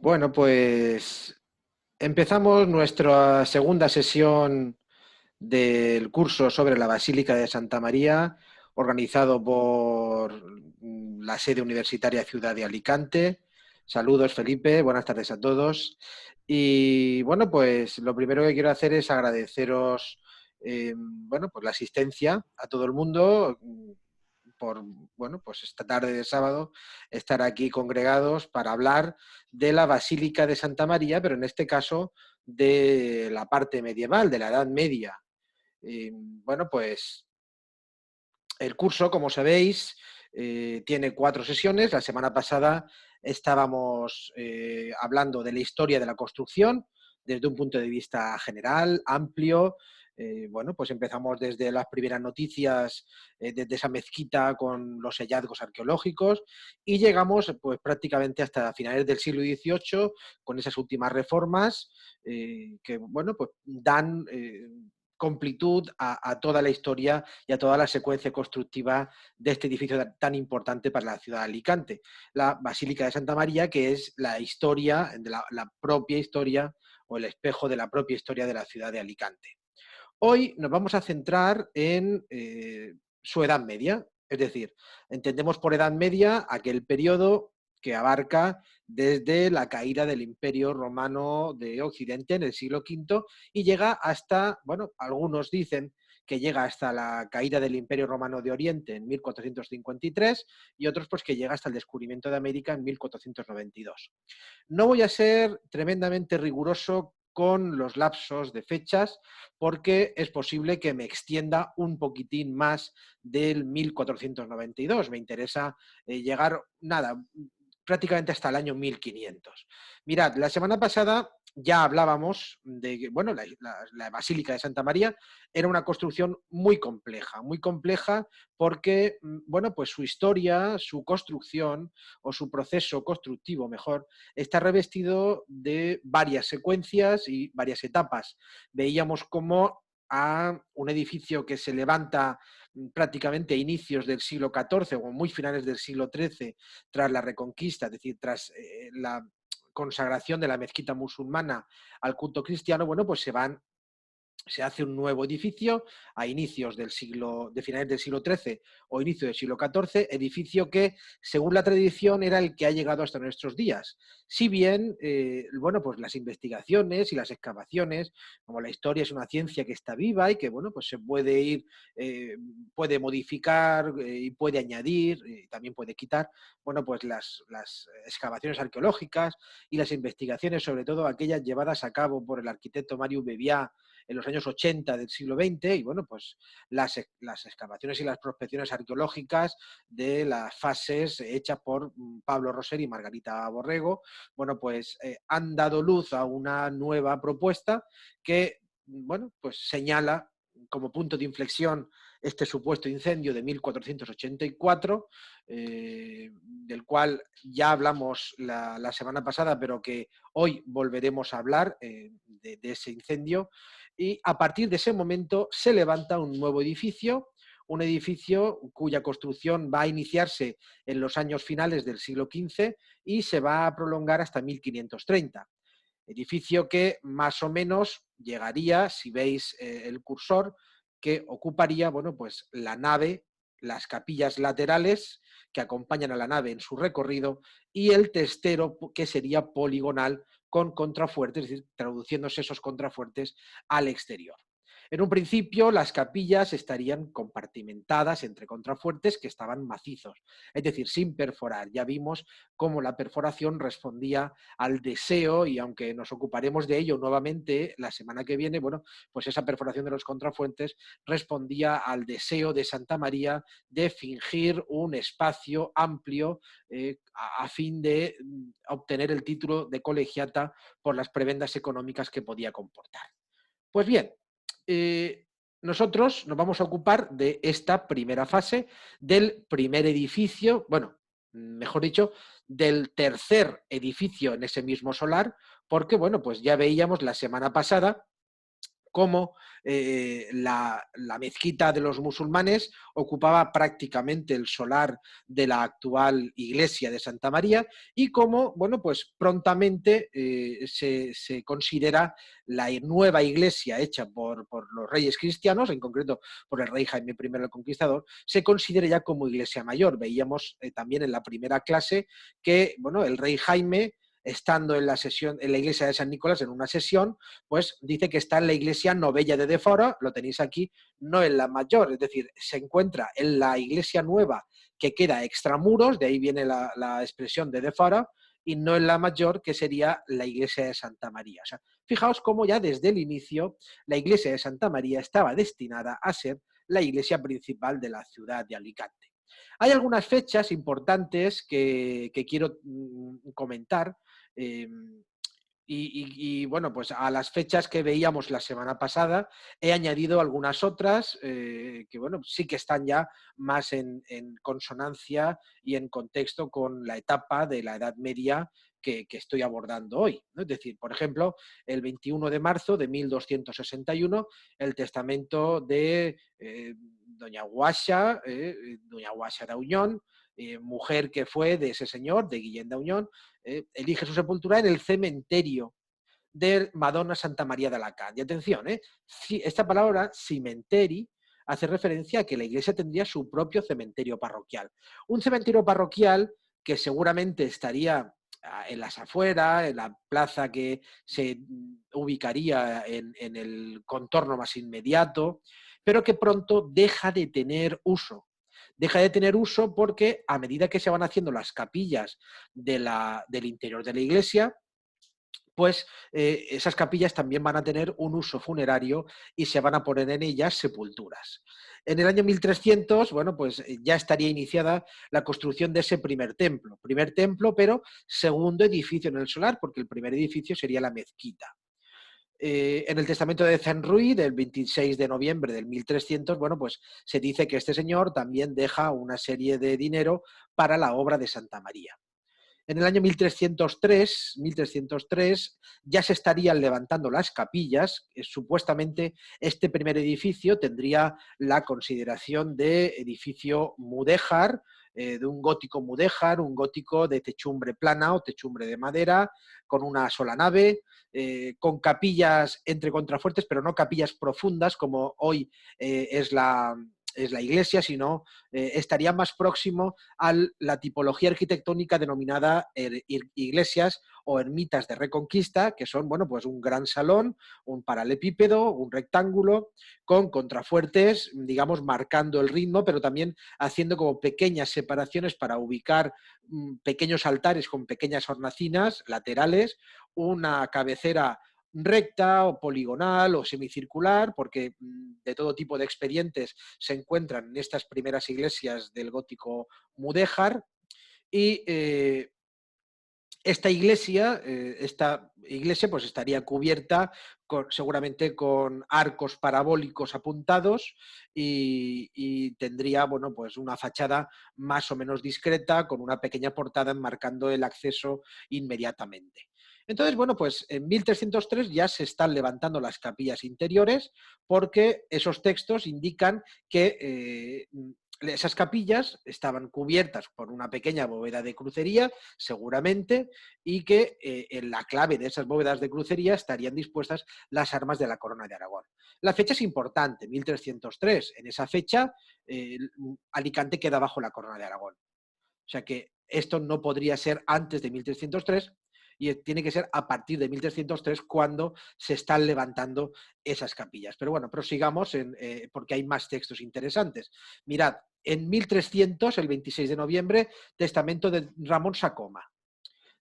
Bueno, pues empezamos nuestra segunda sesión del curso sobre la Basílica de Santa María, organizado por la sede universitaria Ciudad de Alicante. Saludos, Felipe, buenas tardes a todos. Y bueno, pues lo primero que quiero hacer es agradeceros bueno, pues la asistencia a todo el mundo por, bueno, pues esta tarde de sábado estar aquí congregados para hablar de la Basílica de Santa María, pero en este caso de la parte medieval, de la Edad Media. Bueno, pues el curso, como sabéis, tiene 4 sesiones. La semana pasada estábamos hablando de la historia de la construcción desde un punto de vista general, amplio. Bueno, pues empezamos desde las primeras noticias, desde esa mezquita con los hallazgos arqueológicos y llegamos pues prácticamente hasta finales del siglo XVIII con esas últimas reformas que, bueno, pues dan completud a toda la historia y a toda la secuencia constructiva de este edificio tan importante para la ciudad de Alicante, la Basílica de Santa María, que es la historia, la propia historia o el espejo de la propia historia de la ciudad de Alicante. Hoy nos vamos a centrar en su Edad Media, es decir, entendemos por Edad Media aquel periodo que abarca desde la caída del Imperio Romano de Occidente en el siglo V y llega hasta, bueno, algunos dicen que llega hasta la caída del Imperio Romano de Oriente en 1453 y otros pues que llega hasta el descubrimiento de América en 1492. No voy a ser tremendamente riguroso con los lapsos de fechas porque es posible que me extienda un poquitín más del 1492. Me interesa llegar, nada, prácticamente hasta el año 1500. Mirad, la semana pasada ya hablábamos de que, bueno, la Basílica de Santa María era una construcción muy compleja porque, bueno, pues su historia, su construcción o su proceso constructivo, mejor, está revestido de varias secuencias y varias etapas. Veíamos cómo a un edificio que se levanta prácticamente a inicios del siglo XIV o muy finales del siglo XIII, tras la Reconquista, es decir, tras la consagración de la mezquita musulmana al culto cristiano, bueno, pues se hace un nuevo edificio a inicios de finales del siglo XIII o inicio del siglo XIV, edificio que, según la tradición, era el que ha llegado hasta nuestros días. Si bien, bueno, pues las investigaciones y las excavaciones, como la historia es una ciencia que está viva y que, bueno, pues se puede ir, puede modificar y puede añadir, también puede quitar, bueno, pues las excavaciones arqueológicas y las investigaciones, sobre todo aquellas llevadas a cabo por el arquitecto Mario Bevià en los años 80 del siglo XX y bueno, pues las excavaciones y las prospecciones arqueológicas de las fases hechas por Pablo Roser y Margarita Borrego, bueno, pues han dado luz a una nueva propuesta que, bueno, pues señala como punto de inflexión este supuesto incendio de 1484, del cual ya hablamos la semana pasada, pero que hoy volveremos a hablar de ese incendio. Y a partir de ese momento se levanta un nuevo edificio, un edificio cuya construcción va a iniciarse en los años finales del siglo XV y se va a prolongar hasta 1530. Edificio que más o menos llegaría, si veis el cursor, que ocuparía, bueno, pues la nave, las capillas laterales que acompañan a la nave en su recorrido y el testero que sería poligonal con contrafuertes, es decir, traduciéndose esos contrafuertes al exterior. En un principio, las capillas estarían compartimentadas entre contrafuertes que estaban macizos, es decir, sin perforar. Ya vimos cómo la perforación respondía al deseo, y aunque nos ocuparemos de ello nuevamente la semana que viene, bueno, pues esa perforación de los contrafuertes respondía al deseo de Santa María de fingir un espacio amplio a fin de obtener el título de colegiata por las prebendas económicas que podía comportar. Pues bien, nosotros nos vamos a ocupar de esta primera fase del primer edificio, bueno, mejor dicho, del tercer edificio en ese mismo solar, porque, bueno, pues ya veíamos la semana pasada cómo la mezquita de los musulmanes ocupaba prácticamente el solar de la actual iglesia de Santa María y cómo, bueno, pues prontamente se considera la nueva iglesia hecha por los reyes cristianos, en concreto por el rey Jaime I el Conquistador, se considera ya como iglesia mayor. Veíamos también en la primera clase que, bueno, el rey Jaime, estando en la sesión, en la iglesia de San Nicolás, en una sesión, pues dice que está en la iglesia novella de Defora, lo tenéis aquí, no en la mayor, es decir, se encuentra en la iglesia nueva que queda extramuros, de ahí viene la expresión de Defora, y no en la mayor, que sería la iglesia de Santa María. O sea, fijaos cómo ya desde el inicio la iglesia de Santa María estaba destinada a ser la iglesia principal de la ciudad de Alicante. Hay algunas fechas importantes que quiero comentar. eh, bueno, pues a las fechas que veíamos la semana pasada he añadido algunas otras que, bueno, sí que están ya más en consonancia y en contexto con la etapa de la Edad Media que estoy abordando hoy, ¿no? Es decir, por ejemplo, el 21 de marzo de 1261, el testamento de Doña Guaxa, Doña Guaxa d'Auñón, mujer que fue de ese señor, de Guillén d'Auñón, elige su sepultura en el cementerio de Madonna Santa María de Alacant. Y atención, esta palabra cimenteri hace referencia a que la iglesia tendría su propio cementerio parroquial. Un cementerio parroquial que seguramente estaría en las afueras, en la plaza que se ubicaría en el contorno más inmediato, pero que pronto deja de tener uso. Deja de tener uso porque a medida que se van haciendo las capillas del interior de la iglesia, pues esas capillas también van a tener un uso funerario y se van a poner en ellas sepulturas. En el año 1300, bueno, pues ya estaría iniciada la construcción de ese primer templo, pero segundo edificio en el solar, porque el primer edificio sería la mezquita. En el testamento de Zenrui, del 26 de noviembre del 1300, bueno, pues se dice que este señor también deja una serie de dinero para la obra de Santa María. En el año 1303 ya se estarían levantando las capillas. Supuestamente este primer edificio tendría la consideración de edificio mudéjar, de un gótico mudéjar, un gótico de techumbre plana o techumbre de madera, con una sola nave, con capillas entre contrafuertes, pero no capillas profundas como hoy es la iglesia, sino estaría más próximo a la tipología arquitectónica denominada iglesias o ermitas de Reconquista, que son, bueno, pues un gran salón, un paralelepípedo, un rectángulo, con contrafuertes, digamos, marcando el ritmo, pero también haciendo como pequeñas separaciones para ubicar pequeños altares con pequeñas hornacinas laterales, una cabecera recta o poligonal o semicircular, porque de todo tipo de expedientes se encuentran en estas primeras iglesias del gótico mudéjar. Y esta iglesia pues estaría cubierta seguramente con arcos parabólicos apuntados y tendría, bueno, pues una fachada más o menos discreta con una pequeña portada enmarcando el acceso inmediatamente. Entonces, bueno, pues en 1303 ya se están levantando las capillas interiores porque esos textos indican que esas capillas estaban cubiertas por una pequeña bóveda de crucería, seguramente, y que en la clave de esas bóvedas de crucería estarían dispuestas las armas de la corona de Aragón. La fecha es importante, 1303. En esa fecha, Alicante queda bajo la corona de Aragón. O sea que esto no podría ser antes de 1303 y tiene que ser a partir de 1303 cuando se están levantando esas capillas. Pero bueno, prosigamos porque hay más textos interesantes. Mirad, en 1300, el 26 de noviembre, testamento de Ramón Sacoma.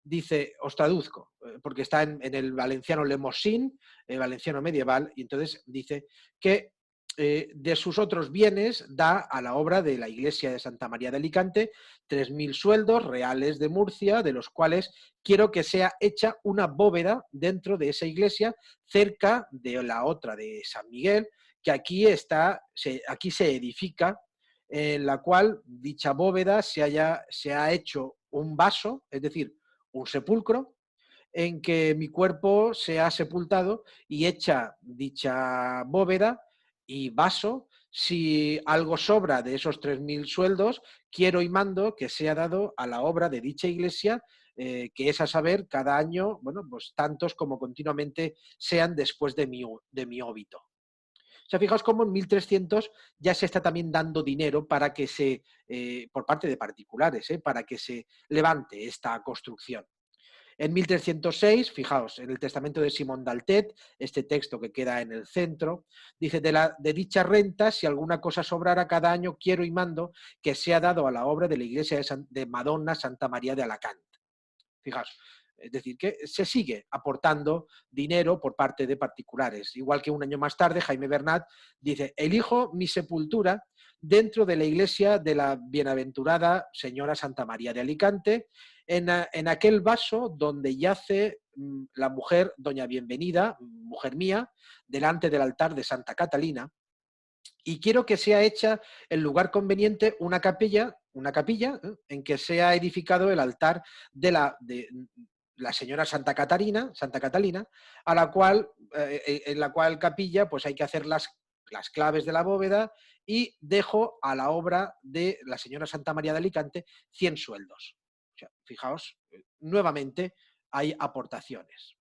Dice, os traduzco, porque está en el valenciano lemosín, el valenciano medieval, y entonces dice que de sus otros bienes da a la obra de la iglesia de Santa María de Alicante 3.000 sueldos reales de Murcia, de los cuales quiero que sea hecha una bóveda dentro de esa iglesia, cerca de la otra de San Miguel, que aquí se edifica, en la cual dicha bóveda se ha hecho un vaso, es decir, un sepulcro, en que mi cuerpo sea sepultado y hecha dicha bóveda y vaso, si algo sobra de esos 3.000 sueldos, quiero y mando que sea dado a la obra de dicha iglesia, que es a saber, cada año, bueno, pues tantos como continuamente sean después de mi óbito. O sea, fijaos cómo en 1300 ya se está también dando dinero para que por parte de particulares, para que se levante esta construcción. En 1306, fijaos, en el testamento de Simón d'Altet, este texto que queda en el centro, dice, de dicha renta, si alguna cosa sobrara cada año, quiero y mando que sea dado a la obra de la iglesia de Madonna Santa María de Alacant. Fijaos, es decir, que se sigue aportando dinero por parte de particulares. Igual que un año más tarde, Jaime Bernat dice, elijo mi sepultura dentro de la iglesia de la bienaventurada señora Santa María de Alicante, en aquel vaso donde yace la mujer, doña Bienvenida, mujer mía, delante del altar de Santa Catalina, y quiero que sea hecha en lugar conveniente una capilla en que sea edificado el altar de la señora Santa Catalina, a la cual, en la cual capilla pues hay que hacer las claves de la bóveda y dejo a la obra de la señora Santa María de Alicante 100 sueldos. O sea, fijaos, nuevamente hay aportaciones.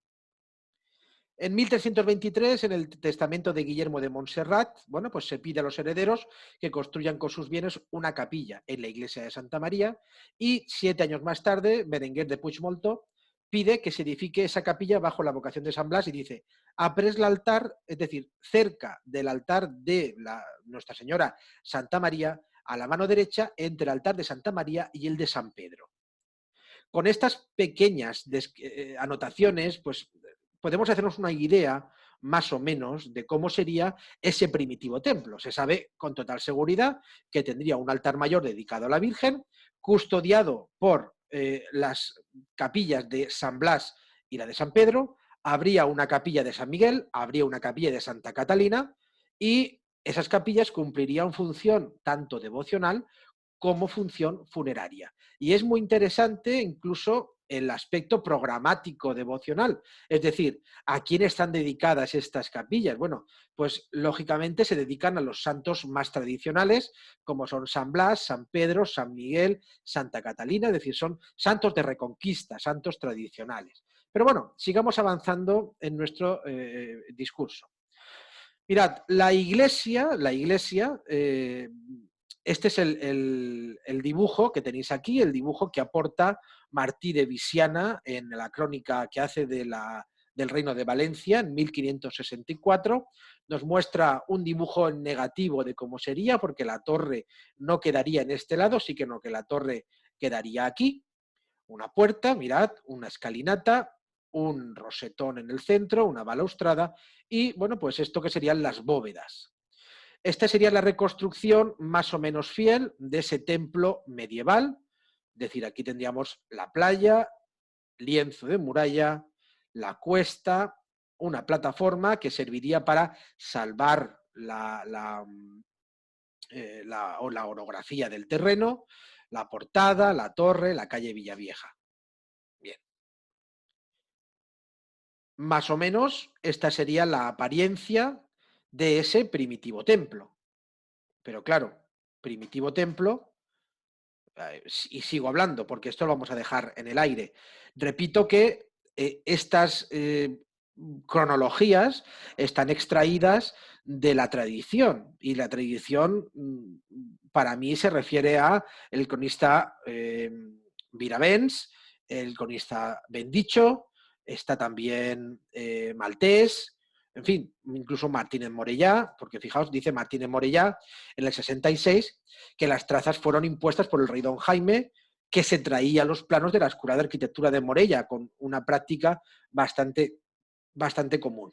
En 1323, en el testamento de Guillermo de Montserrat, bueno, pues se pide a los herederos que construyan con sus bienes una capilla en la iglesia de Santa María y 7 años más tarde, Berenguer de Puigmoltó pide que se edifique esa capilla bajo la vocación de San Blas y dice, apres el altar, es decir, cerca del altar de Nuestra Señora Santa María, a la mano derecha, entre el altar de Santa María y el de San Pedro. Con estas pequeñas anotaciones, pues podemos hacernos una idea más o menos de cómo sería ese primitivo templo. Se sabe con total seguridad que tendría un altar mayor dedicado a la Virgen, custodiado por las capillas de San Blas y la de San Pedro, habría una capilla de San Miguel, habría una capilla de Santa Catalina y esas capillas cumplirían función tanto devocional como función funeraria. Y es muy interesante incluso el aspecto programático devocional, es decir, ¿a quién están dedicadas estas capillas? Bueno, pues lógicamente se dedican a los santos más tradicionales, como son San Blas, San Pedro, San Miguel, Santa Catalina, es decir, son santos de reconquista, santos tradicionales. Pero bueno, sigamos avanzando en nuestro discurso. Mirad, la iglesia, este es el dibujo que tenéis aquí, el dibujo que aporta Martí de Visiana en la crónica que hace del Reino de Valencia en 1564. Nos muestra un dibujo en negativo de cómo sería, porque la torre no quedaría en este lado, sí que no, que la torre quedaría aquí. Una puerta, mirad, una escalinata, un rosetón en el centro, una balaustrada y, bueno, pues esto que serían las bóvedas. Esta sería la reconstrucción más o menos fiel de ese templo medieval. Es decir, aquí tendríamos la playa, lienzo de muralla, la cuesta, una plataforma que serviría para salvar la orografía del terreno, la portada, la torre, la calle Villavieja. Bien. Más o menos esta sería la apariencia de ese primitivo templo. Pero claro, primitivo templo, y sigo hablando porque esto lo vamos a dejar en el aire. Repito que estas cronologías están extraídas de la tradición y la tradición para mí se refiere a el cronista Viravents, el cronista Bendicho, está también Maltés, en fin, incluso Martínez Morellá, porque fijaos, dice Martínez Morellá en el 66 que las trazas fueron impuestas por el rey don Jaime, que se traía los planos de la Escuela de Arquitectura de Morella, con una práctica bastante común.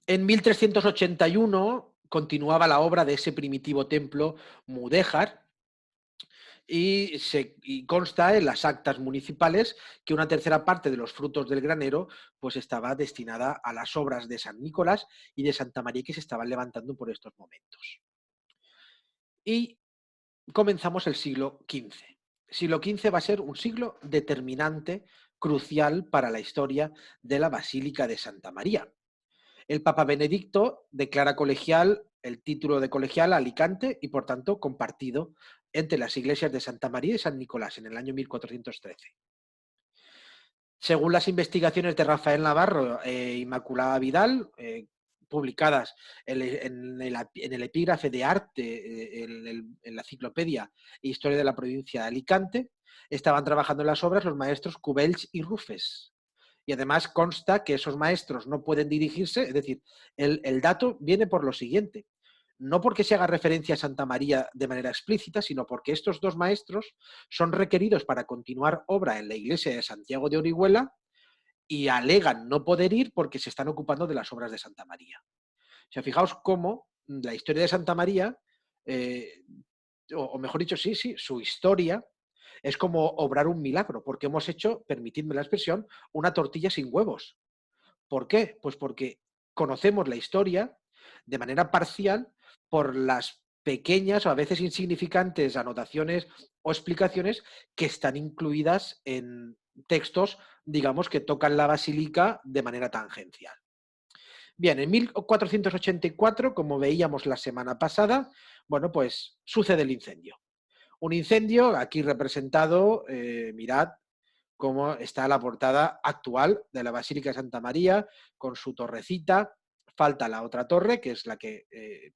En 1381 continuaba la obra de ese primitivo templo mudéjar, y consta en las actas municipales que una tercera parte de los frutos del granero pues estaba destinada a las obras de San Nicolás y de Santa María que se estaban levantando por estos momentos. Y comenzamos el siglo XV. siglo XV va a ser un siglo determinante, crucial para la historia de la Basílica de Santa María. El Papa Benedicto declara colegial el título de colegial a Alicante y, por tanto, compartido entre las iglesias de Santa María y San Nicolás en el año 1413. Según las investigaciones de Rafael Navarro e Inmaculada Vidal, publicadas en el epígrafe de arte, en la enciclopedia Historia de la provincia de Alicante, estaban trabajando en las obras los maestros Cubells y Rufes. Y además consta que esos maestros no pueden dirigirse, es decir, el dato viene por lo siguiente. No porque se haga referencia a Santa María de manera explícita, sino porque estos dos maestros son requeridos para continuar obra en la iglesia de Santiago de Orihuela y alegan no poder ir porque se están ocupando de las obras de Santa María. O sea, fijaos cómo la historia de Santa María, eh, o mejor dicho, sí, su historia es como obrar un milagro, porque hemos hecho, permitidme la expresión, una tortilla sin huevos. ¿Por qué? Pues porque conocemos la historia de manera parcial por las pequeñas o a veces insignificantes anotaciones o explicaciones que están incluidas en textos, digamos, que tocan la basílica de manera tangencial. Bien, en 1484, como veíamos la semana pasada, bueno, pues sucede el incendio. Un incendio aquí representado, mirad, cómo está la portada actual de la Basílica de Santa María, con su torrecita. Falta la otra torre, que es la que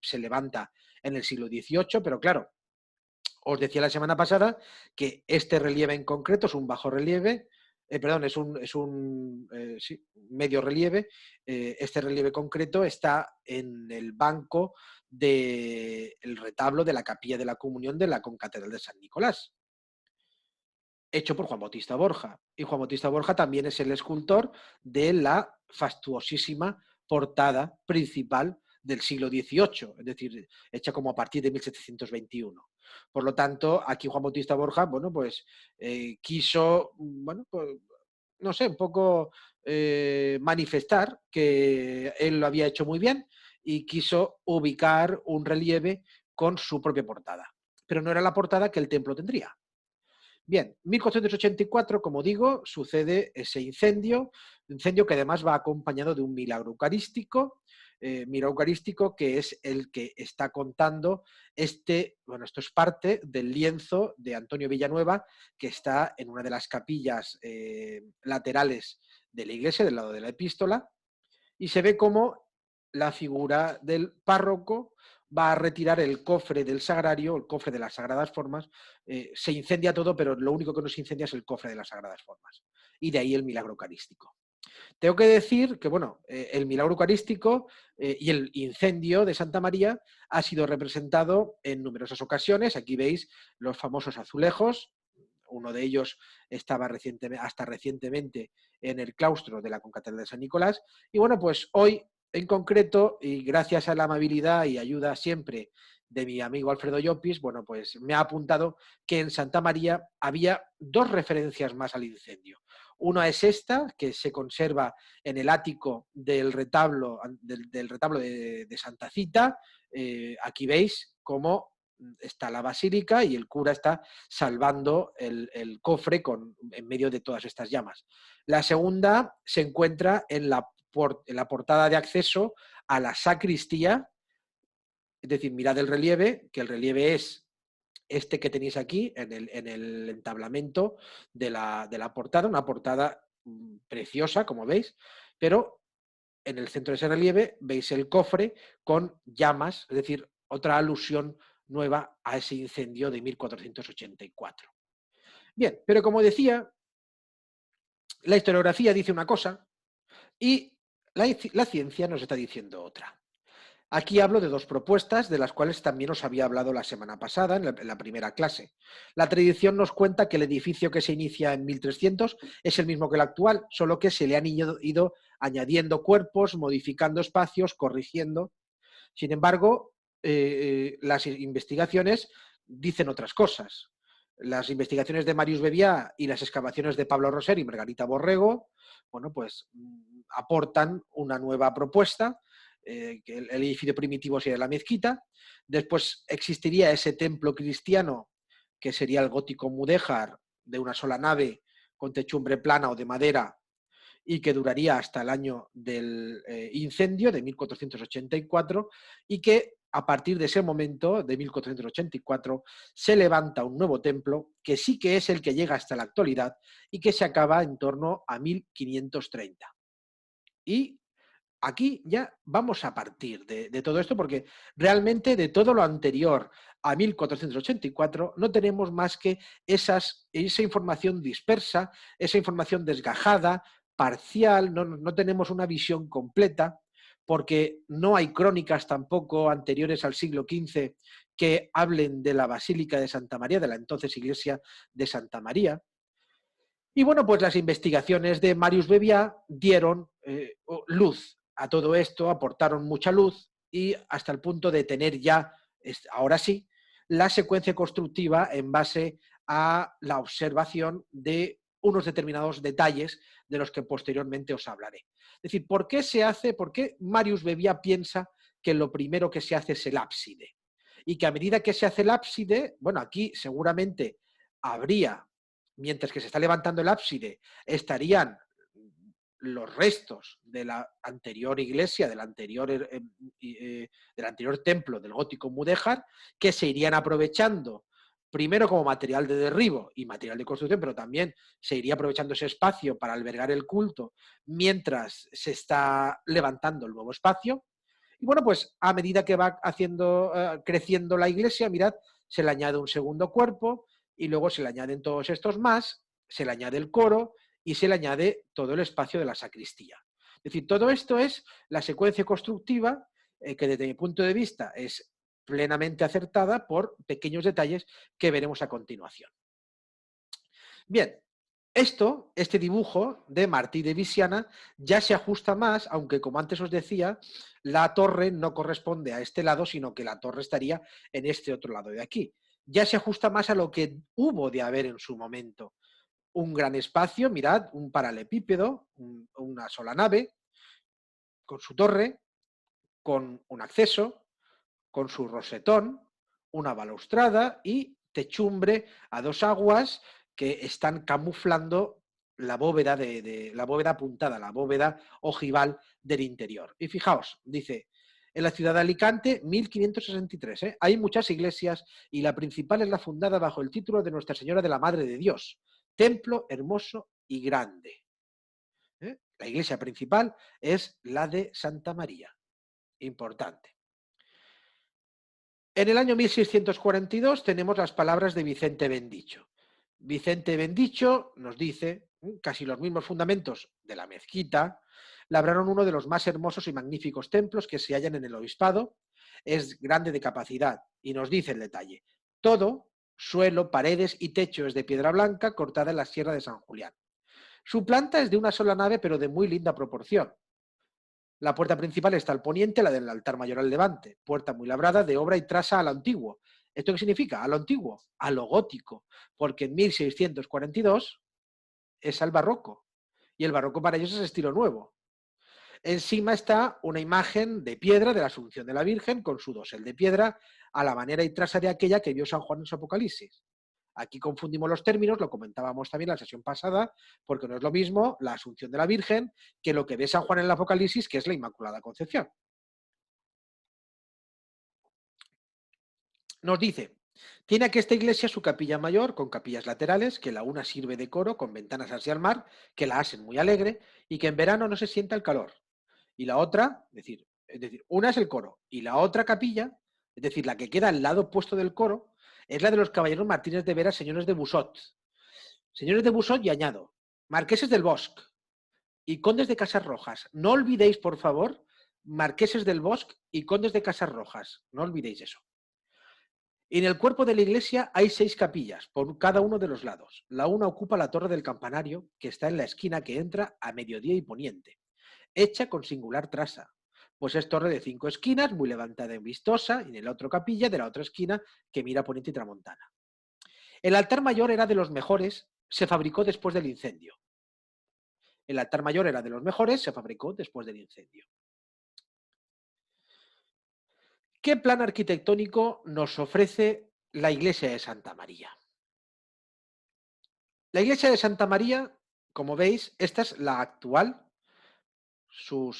se levanta en el siglo XVIII, pero claro, os decía la semana pasada que este relieve en concreto es un bajo relieve, perdón, sí, medio relieve. Este relieve concreto está en el banco del retablo de la Capilla de la Comunión de la Concatedral de San Nicolás, hecho por Juan Bautista Borja. Y Juan Bautista Borja también es el escultor de la fastuosísima portada principal del siglo XVIII, es decir, hecha como a partir de 1721. Por lo tanto, aquí Juan Bautista Borja, bueno, pues quiso, bueno, pues, no sé, un poco manifestar que él lo había hecho muy bien y quiso ubicar un relieve con su propia portada. Pero no era la portada que el templo tendría. Bien, 1484, como digo, sucede ese incendio que además va acompañado de un milagro eucarístico que es el que está contando bueno, esto es parte del lienzo de Antonio Villanueva, que está en una de las capillas laterales de la iglesia, del lado de la epístola, y se ve como la figura del párroco va a retirar el cofre del sagrario, el cofre de las sagradas formas. Se incendia todo, pero lo único que no se incendia es el cofre de las sagradas formas. Y de ahí el milagro eucarístico. Tengo que decir que, bueno, el milagro eucarístico y el incendio de Santa María ha sido representado en numerosas ocasiones. Aquí veis los famosos azulejos. Uno de ellos estaba hasta recientemente en el claustro de la Concatedral de San Nicolás. Y bueno, pues hoy en concreto, y gracias a la amabilidad y ayuda siempre de mi amigo Alfredo Llopis, bueno, pues me ha apuntado que en Santa María había dos referencias más al incendio. Una es esta, que se conserva en el ático del retablo, de Santa Cita. Aquí veis cómo está la basílica y el cura está salvando el cofre en medio de todas estas llamas. La segunda se encuentra en la portada de acceso a la sacristía, es decir, mirad el relieve, que el relieve es este que tenéis aquí en el entablamento de la portada, una portada preciosa, como veis, pero en el centro de ese relieve veis el cofre con llamas, es decir, otra alusión nueva a ese incendio de 1484. Bien, pero como decía, la historiografía dice una cosa y la ciencia nos está diciendo otra. Aquí hablo de dos propuestas, de las cuales también os había hablado la semana pasada, en la primera clase. La tradición nos cuenta que el edificio que se inicia en 1300 es el mismo que el actual, solo que se le han ido añadiendo cuerpos, modificando espacios, corrigiendo. Sin embargo, las investigaciones dicen otras cosas. Las investigaciones de Marius Bevià y las excavaciones de Pablo Roser y Margarita Borrego, bueno, pues aportan una nueva propuesta, que el edificio primitivo sería la mezquita. Después existiría ese templo cristiano que sería el gótico mudéjar de una sola nave con techumbre plana o de madera y que duraría hasta el año del incendio de 1484 y que a partir de ese momento, de 1484, se levanta un nuevo templo que sí que es el que llega hasta la actualidad y que se acaba en torno a 1530. Y aquí ya vamos a partir de todo esto porque realmente de todo lo anterior a 1484 no tenemos más que esa información dispersa, esa información desgajada, parcial, no tenemos una visión completa porque no hay crónicas tampoco anteriores al siglo XV que hablen de la Basílica de Santa María, de la entonces Iglesia de Santa María. Y bueno, pues las investigaciones de Marius Bevià dieron luz a todo esto, aportaron mucha luz y hasta el punto de tener ya, ahora sí, la secuencia constructiva en base a la observación de unos determinados detalles de los que posteriormente os hablaré. Es decir, ¿por qué Marius Bevià piensa que lo primero que se hace es el ábside? Y que a medida que se hace el ábside, bueno, aquí seguramente habría, mientras que se está levantando el ábside, estarían los restos de la anterior iglesia, del anterior templo del gótico mudéjar, que se irían aprovechando primero como material de derribo y material de construcción, pero también se iría aprovechando ese espacio para albergar el culto mientras se está levantando el nuevo espacio. Y bueno, pues a medida que va creciendo la iglesia, mirad, se le añade un segundo cuerpo y luego se le añaden todos estos más, se le añade el coro y se le añade todo el espacio de la sacristía. Es decir, todo esto es la secuencia constructiva que desde mi punto de vista es plenamente acertada por pequeños detalles que veremos a continuación. Bien, este dibujo de Martí de Visiana ya se ajusta más, aunque como antes os decía, la torre no corresponde a este lado, sino que la torre estaría en este otro lado de aquí. Ya se ajusta más a lo que hubo de haber en su momento. Un gran espacio, mirad, un paralelepípedo, una sola nave, con su torre, con un acceso, con su rosetón, una balaustrada y techumbre a dos aguas que están camuflando la bóveda, la bóveda apuntada, la bóveda ojival del interior. Y fijaos, dice, en la ciudad de Alicante, 1563, hay muchas iglesias y la principal es la fundada bajo el título de Nuestra Señora de la Madre de Dios, templo hermoso y grande. La iglesia principal es la de Santa María, importante. En el año 1642 tenemos las palabras de Vicente Bendicho. Vicente Bendicho nos dice, casi los mismos fundamentos de la mezquita, labraron uno de los más hermosos y magníficos templos que se hallan en el obispado, es grande de capacidad y nos dice el detalle. Todo, suelo, paredes y techo es de piedra blanca cortada en la sierra de San Julián. Su planta es de una sola nave pero de muy linda proporción. La puerta principal está al poniente, la del altar mayor al levante. Puerta muy labrada, de obra y traza a lo antiguo. ¿Esto qué significa? A lo antiguo, a lo gótico, porque en 1642 es al barroco. Y el barroco para ellos es estilo nuevo. Encima está una imagen de piedra de la Asunción de la Virgen con su dosel de piedra a la manera y traza de aquella que vio San Juan en su Apocalipsis. Aquí confundimos los términos, lo comentábamos también en la sesión pasada, porque no es lo mismo la Asunción de la Virgen que lo que ve San Juan en el Apocalipsis, que es la Inmaculada Concepción. Nos dice, tiene aquí esta iglesia su capilla mayor con capillas laterales, que la una sirve de coro con ventanas hacia el mar, que la hacen muy alegre y que en verano no se sienta el calor. Y la otra, es decir, una es el coro y la otra capilla, es decir, la que queda al lado opuesto del coro, es la de los caballeros Martínez de Vera, señores de Busot. Señores de Busot y añado, marqueses del Bosque y condes de Casas Rojas. No olvidéis, por favor, marqueses del Bosque y condes de Casas Rojas. No olvidéis eso. En el cuerpo de la iglesia hay 6 capillas, por cada uno de los lados. La una ocupa la torre del campanario, que está en la esquina que entra a mediodía y poniente, hecha con singular traza, pues es torre de 5 esquinas, muy levantada y vistosa, y en la otra capilla de la otra esquina que mira poniente y tramontana. El altar mayor era de los mejores, se fabricó después del incendio. El altar mayor era de los mejores, se fabricó después del incendio. ¿Qué plan arquitectónico nos ofrece la iglesia de Santa María? La iglesia de Santa María, como veis, esta es la actual, su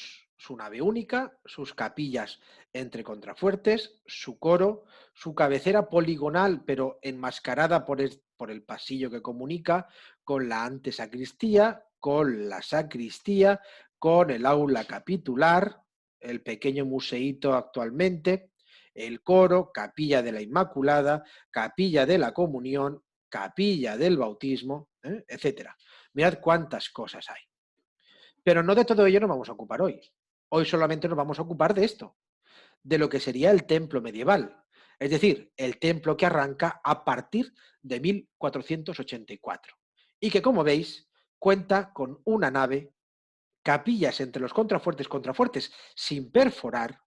nave única, sus capillas entre contrafuertes, su coro, su cabecera poligonal pero enmascarada por el pasillo que comunica con la antesacristía, con la sacristía, con el aula capitular, el pequeño museíto actualmente, el coro, capilla de la Inmaculada, capilla de la Comunión, capilla del bautismo, etcétera. Mirad cuántas cosas hay. Pero no de todo ello nos vamos a ocupar hoy. Hoy solamente nos vamos a ocupar de esto, de lo que sería el templo medieval, es decir, el templo que arranca a partir de 1484 y que, como veis, cuenta con una nave, capillas entre los contrafuertes sin perforar,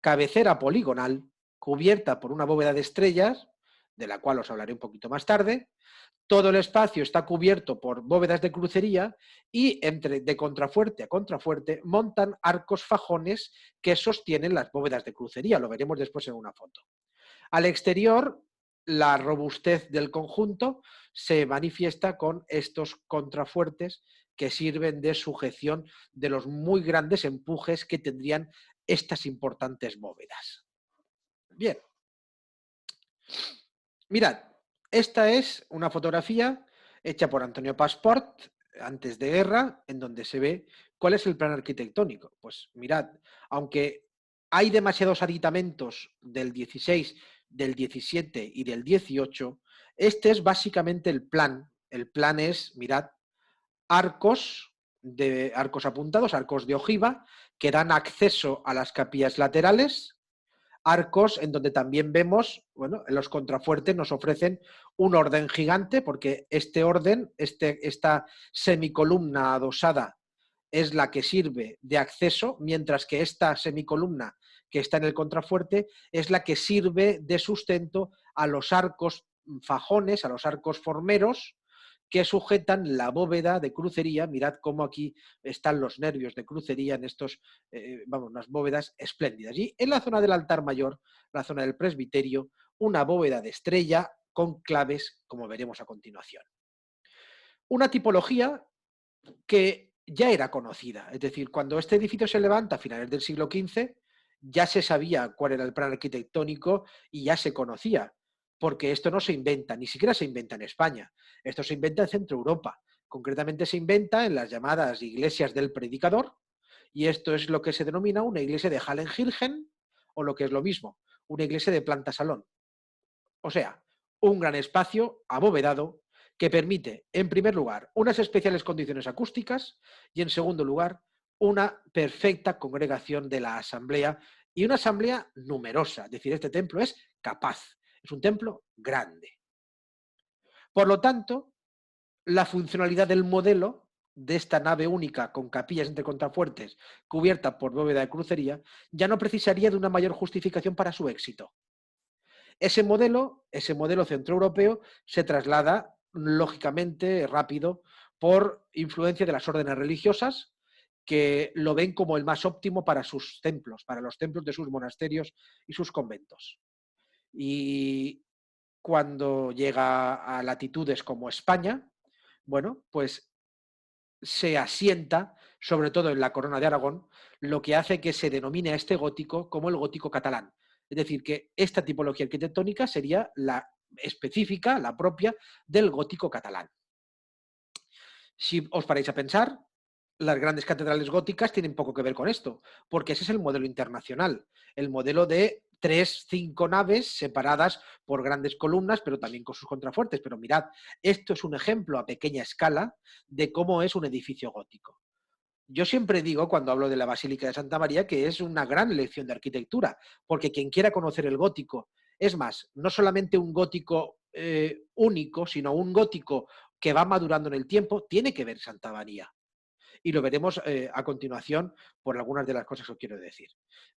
cabecera poligonal, cubierta por una bóveda de estrellas, de la cual os hablaré un poquito más tarde. Todo el espacio está cubierto por bóvedas de crucería y de contrafuerte a contrafuerte montan arcos fajones que sostienen las bóvedas de crucería. Lo veremos después en una foto. Al exterior, la robustez del conjunto se manifiesta con estos contrafuertes que sirven de sujeción de los muy grandes empujes que tendrían estas importantes bóvedas. Bien, mirad, esta es una fotografía hecha por Antonio Pasport antes de guerra, en donde se ve cuál es el plan arquitectónico. Pues mirad, aunque hay demasiados aditamentos del 16, del 17 y del 18, este es básicamente el plan. El plan es, mirad, arcos apuntados, arcos de ojiva, que dan acceso a las capillas laterales, arcos en donde también vemos, bueno, en los contrafuertes nos ofrecen un orden gigante, porque este orden, esta semicolumna adosada es la que sirve de acceso, mientras que esta semicolumna que está en el contrafuerte es la que sirve de sustento a los arcos fajones, a los arcos formeros, que sujetan la bóveda de crucería. Mirad cómo aquí están los nervios de crucería en estos, vamos, unas bóvedas espléndidas. Y en la zona del altar mayor, la zona del presbiterio, una bóveda de estrella con claves, como veremos a continuación. Una tipología que ya era conocida, es decir, cuando este edificio se levanta a finales del siglo XV, ya se sabía cuál era el plan arquitectónico y ya se conocía, porque esto no se inventa, ni siquiera se inventa en España, esto se inventa en Centro Europa, concretamente se inventa en las llamadas iglesias del predicador, y esto es lo que se denomina una iglesia de Hallenkirchen, o lo que es lo mismo, una iglesia de planta salón. O sea, un gran espacio abovedado que permite, en primer lugar, unas especiales condiciones acústicas y, en segundo lugar, una perfecta congregación de la asamblea y una asamblea numerosa. Es decir, este templo es capaz, es un templo grande. Por lo tanto, la funcionalidad del modelo de esta nave única con capillas entre contrafuertes cubierta por bóveda de crucería ya no precisaría de una mayor justificación para su éxito. Ese modelo centroeuropeo se traslada lógicamente rápido por influencia de las órdenes religiosas, que lo ven como el más óptimo para sus templos, para los templos de sus monasterios y sus conventos. Y cuando llega a latitudes como España, bueno, pues se asienta, sobre todo en la Corona de Aragón, lo que hace que se denomine a este gótico como el gótico catalán. Es decir, que esta tipología arquitectónica sería la específica, la propia del gótico catalán. Si os paráis a pensar, las grandes catedrales góticas tienen poco que ver con esto, porque ese es el modelo internacional, el modelo de 3, 5 naves separadas por grandes columnas, pero también con sus contrafuertes. Pero mirad, esto es un ejemplo a pequeña escala de cómo es un edificio gótico. Yo siempre digo, cuando hablo de la Basílica de Santa María, que es una gran lección de arquitectura, porque quien quiera conocer el gótico, es más, no solamente un gótico único, sino un gótico que va madurando en el tiempo, tiene que ver Santa María. Y lo veremos a continuación por algunas de las cosas que os quiero decir.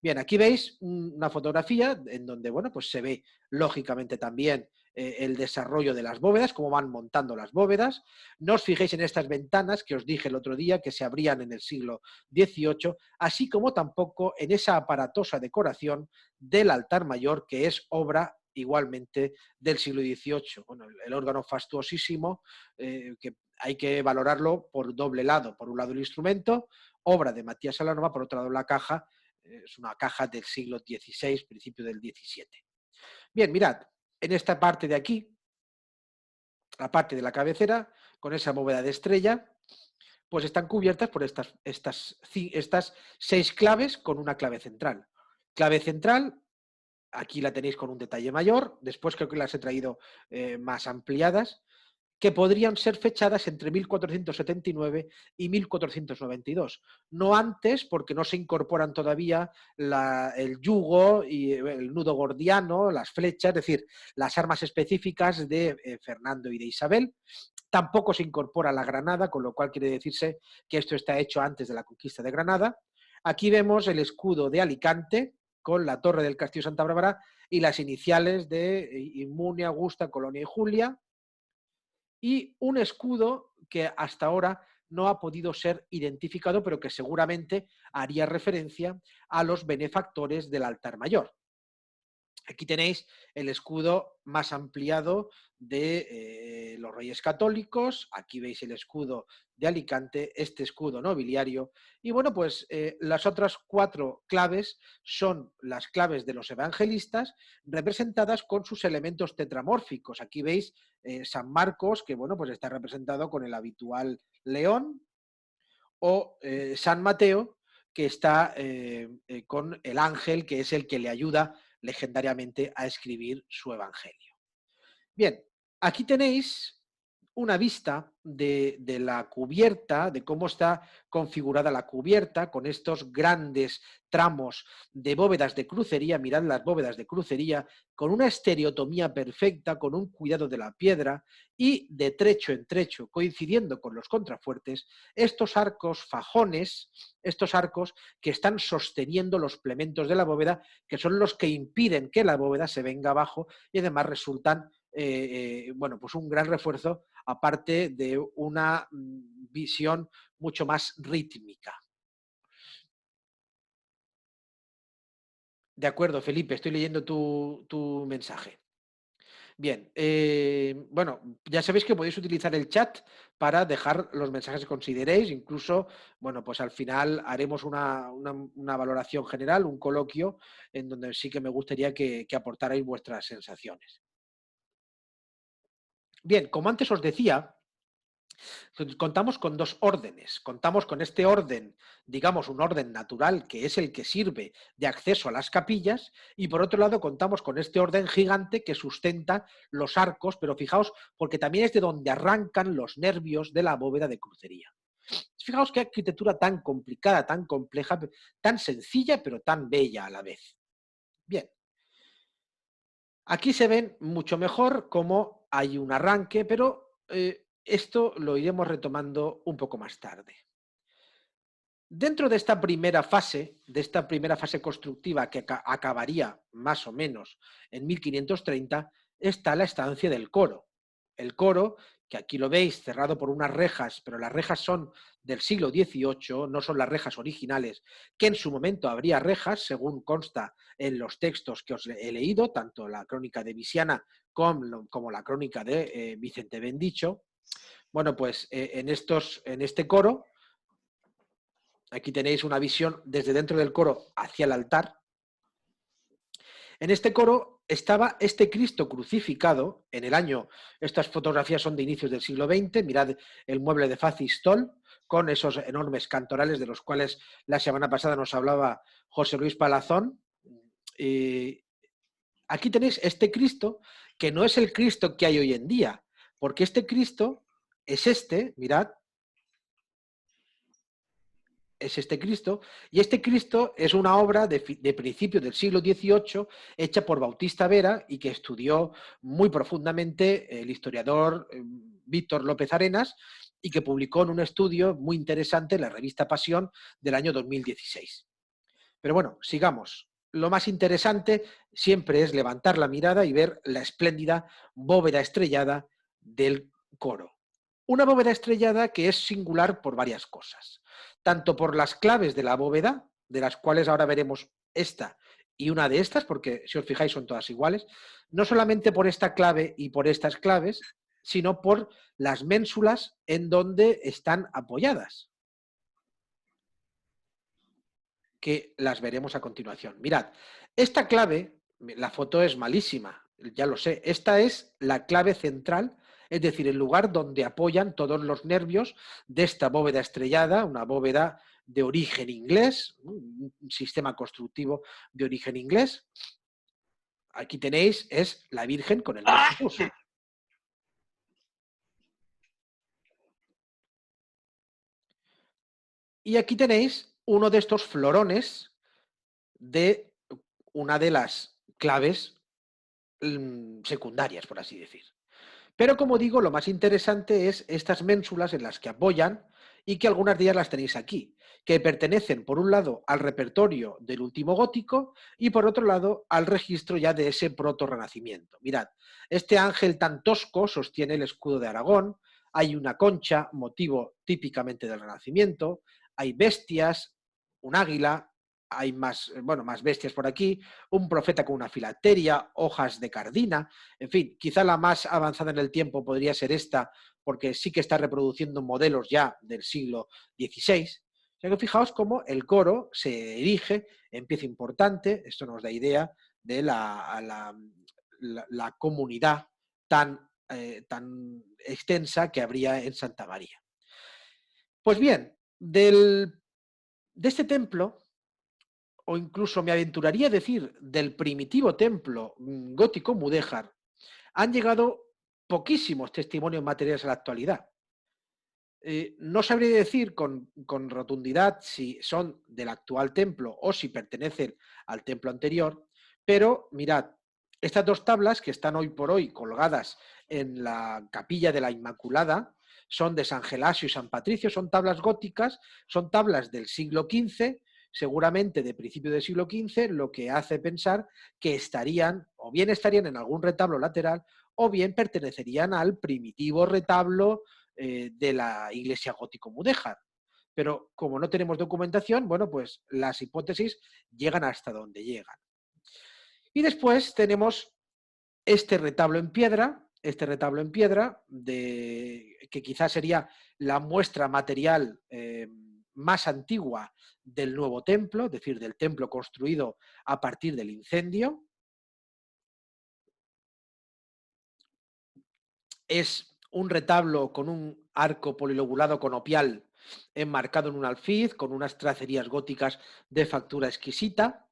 Bien, aquí veis una fotografía en donde, bueno, pues se ve lógicamente también el desarrollo de las bóvedas, cómo van montando las bóvedas. No os fijéis en estas ventanas que os dije el otro día que se abrían en el siglo XVIII, así como tampoco en esa aparatosa decoración del altar mayor que es obra igualmente del siglo XVIII. Bueno, el órgano fastuosísimo, que hay que valorarlo por doble lado. Por un lado el instrumento, obra de Matías Alanova, por otro lado la caja, es una caja del siglo XVI, principio del XVII. Bien, mirad, en esta parte de aquí, la parte de la cabecera, con esa bóveda de estrella, pues están cubiertas por estas 6 claves con una clave central. Clave central, aquí la tenéis con un detalle mayor, después creo que las he traído más ampliadas, que podrían ser fechadas entre 1479 y 1492. No antes, porque no se incorporan todavía el yugo y el nudo gordiano, las flechas, es decir, las armas específicas de Fernando y de Isabel. Tampoco se incorpora la granada, con lo cual quiere decirse que esto está hecho antes de la conquista de Granada. Aquí vemos el escudo de Alicante con la torre del Castillo Santa Bárbara y las iniciales de Inmunia, Augusta, Colonia y Julia, y un escudo que hasta ahora no ha podido ser identificado, pero que seguramente haría referencia a los benefactores del altar mayor. Aquí tenéis el escudo más ampliado de los Reyes Católicos, aquí veis el escudo de Alicante, este escudo nobiliario, y bueno, pues las otras 4 claves son las claves de los evangelistas, representadas con sus elementos tetramórficos. Aquí veis San Marcos, que bueno, pues está representado con el habitual león, o San Mateo, que está con el ángel, que es el que le ayuda legendariamente a escribir su evangelio. Bien, aquí tenéis una vista de la cubierta, de cómo está configurada la cubierta, con estos grandes tramos de bóvedas de crucería. Mirad las bóvedas de crucería, con una estereotomía perfecta, con un cuidado de la piedra y de trecho en trecho, coincidiendo con los contrafuertes, estos arcos fajones, estos arcos que están sosteniendo los plementos de la bóveda, que son los que impiden que la bóveda se venga abajo y además resultan bueno, pues un gran refuerzo, aparte de una visión mucho más rítmica. De acuerdo, Felipe, estoy leyendo tu mensaje. Bien, bueno, ya sabéis que podéis utilizar el chat para dejar los mensajes que consideréis, incluso, bueno, pues al final haremos una valoración general, un coloquio, en donde sí que me gustaría que aportarais vuestras sensaciones. Bien, como antes os decía, contamos con 2 órdenes. Contamos con este orden, digamos, un orden natural, que es el que sirve de acceso a las capillas, y por otro lado contamos con este orden gigante que sustenta los arcos, pero fijaos, porque también es de donde arrancan los nervios de la bóveda de crucería. Fijaos qué arquitectura tan complicada, tan compleja, tan sencilla, pero tan bella a la vez. Bien, aquí se ven mucho mejor cómo hay un arranque, pero esto lo iremos retomando un poco más tarde. Dentro de esta primera fase constructiva que acabaría más o menos en 1530, está la estancia del coro. El coro, que aquí lo veis cerrado por unas rejas, pero las rejas son del siglo XVIII, no son las rejas originales, que en su momento habría rejas, según consta en los textos que os he leído, tanto la crónica de Visiana como la crónica de Vicente Bendicho. Bueno, pues en este coro, aquí tenéis una visión desde dentro del coro hacia el altar. En este coro estaba este Cristo crucificado en el año, estas fotografías son de inicios del siglo XX, mirad el mueble de Facistol, con esos enormes cantorales de los cuales la semana pasada nos hablaba José Luis Palazón. Aquí tenéis este Cristo, que no es el Cristo que hay hoy en día, porque este Cristo es este, mirad, es este Cristo, y este Cristo es una obra de principios del siglo XVIII hecha por Bautista Vera y que estudió muy profundamente el historiador Víctor López Arenas y que publicó en un estudio muy interesante en la revista Pasión del año 2016. Pero bueno, sigamos. Lo más interesante siempre es levantar la mirada y ver la espléndida bóveda estrellada del coro. Una bóveda estrellada que es singular por varias cosas, tanto por las claves de la bóveda, de las cuales ahora veremos esta y una de estas, porque si os fijáis son todas iguales, no solamente por esta clave y por estas claves, sino por las ménsulas en donde están apoyadas, que las veremos a continuación. Mirad, esta clave, la foto es malísima, ya lo sé, esta es la clave central, es decir, el lugar donde apoyan todos los nervios de esta bóveda estrellada, una bóveda de origen inglés, un sistema constructivo de origen inglés. Aquí tenéis, es la Virgen con el Niño Jesús. Y aquí tenéis uno de estos florones de una de las claves secundarias, por así decir. Pero como digo, lo más interesante es estas ménsulas en las que apoyan y que algunas de ellas las tenéis aquí, que pertenecen por un lado al repertorio del último gótico y por otro lado al registro ya de ese proto-renacimiento. Mirad, este ángel tan tosco sostiene el escudo de Aragón, hay una concha, motivo típicamente del Renacimiento, hay bestias, un águila, hay más, bueno, más bestias por aquí, un profeta con una filacteria, hojas de cardina, en fin, quizá la más avanzada en el tiempo podría ser esta, porque sí que está reproduciendo modelos ya del siglo XVI. O sea que fijaos cómo el coro se erige en pieza importante, esto nos da idea de la comunidad tan extensa que habría en Santa María. Pues bien, de este templo, o incluso me aventuraría a decir del primitivo templo gótico mudéjar, han llegado poquísimos testimonios materiales a la actualidad. No sabría decir con rotundidad si son del actual templo o si pertenecen al templo anterior, pero mirad, estas dos tablas que están hoy por hoy colgadas en la capilla de la Inmaculada son de San Gelasio y San Patricio, son tablas góticas, son tablas del siglo XV, seguramente de principio del siglo XV, lo que hace pensar que estarían, o bien estarían en algún retablo lateral, o bien pertenecerían al primitivo retablo de la iglesia gótico-mudéjar. Pero como no tenemos documentación, bueno, pues las hipótesis llegan hasta donde llegan. Y después tenemos este retablo en piedra, que quizás sería la muestra material más antigua del nuevo templo, es decir, del templo construido a partir del incendio. Es un retablo con un arco polilobulado conopial enmarcado en un alfiz, con unas tracerías góticas de factura exquisita,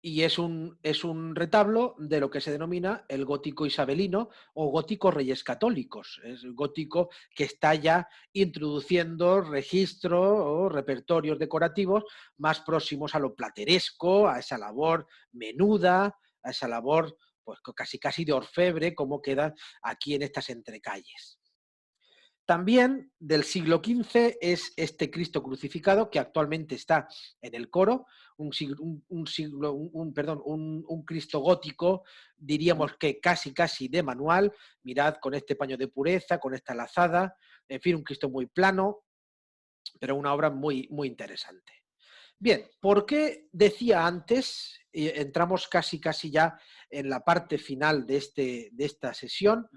y es un retablo de lo que se denomina el gótico isabelino o gótico reyes católicos. Es el gótico que está ya introduciendo registros o repertorios decorativos más próximos a lo plateresco, a esa labor menuda, a esa labor pues casi de orfebre, como queda aquí en estas entrecalles. También del siglo XV es este Cristo crucificado que actualmente está en el coro, un Cristo gótico, diríamos que casi de manual, mirad con este paño de pureza, con esta lazada, en fin, un Cristo muy plano, pero una obra muy interesante. Bien, ¿por qué decía antes, entramos casi ya en la parte final de esta sesión,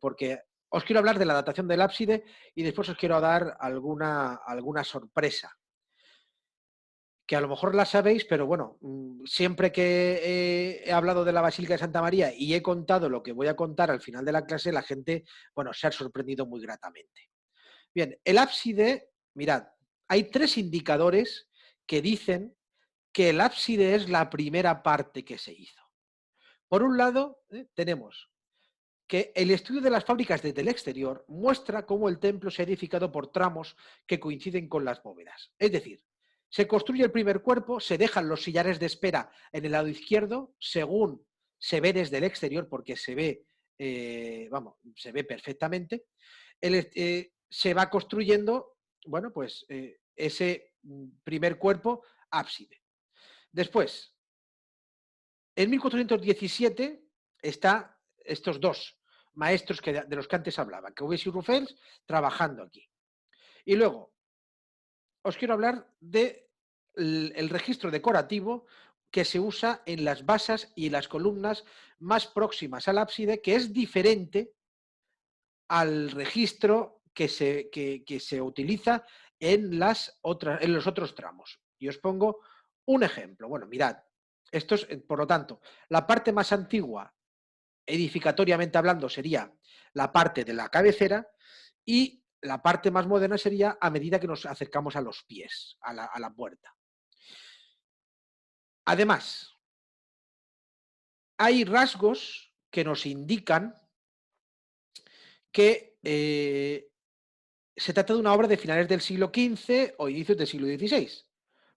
porque os quiero hablar de la datación del ábside y después os quiero dar alguna sorpresa, que a lo mejor la sabéis, pero bueno, siempre que he hablado de la Basílica de Santa María y he contado lo que voy a contar al final de la clase, la gente, bueno, se ha sorprendido muy gratamente. Bien, el ábside, mirad, hay 3 indicadores que dicen que el ábside es la primera parte que se hizo. Por un lado, tenemos que el estudio de las fábricas desde el exterior muestra cómo el templo se ha edificado por tramos que coinciden con las bóvedas. Es decir, se construye el primer cuerpo, se dejan los sillares de espera en el lado izquierdo, según se ve desde el exterior, porque se ve, se ve perfectamente. Se va construyendo, bueno, pues ese primer cuerpo ábside. Después, en 1417 está estos dos maestros de los que antes hablaba, Caubés y Rufels, trabajando aquí. Y luego, os quiero hablar del registro decorativo que se usa en las basas y en las columnas más próximas al ábside, que es diferente al registro que se utiliza en los otros tramos. Y os pongo un ejemplo. Bueno, mirad, esto es, por lo tanto, la parte más antigua, edificatoriamente hablando, sería la parte de la cabecera, y la parte más moderna sería a medida que nos acercamos a los pies, a la puerta. Además, hay rasgos que nos indican que se trata de una obra de finales del siglo XV o inicios del siglo XVI.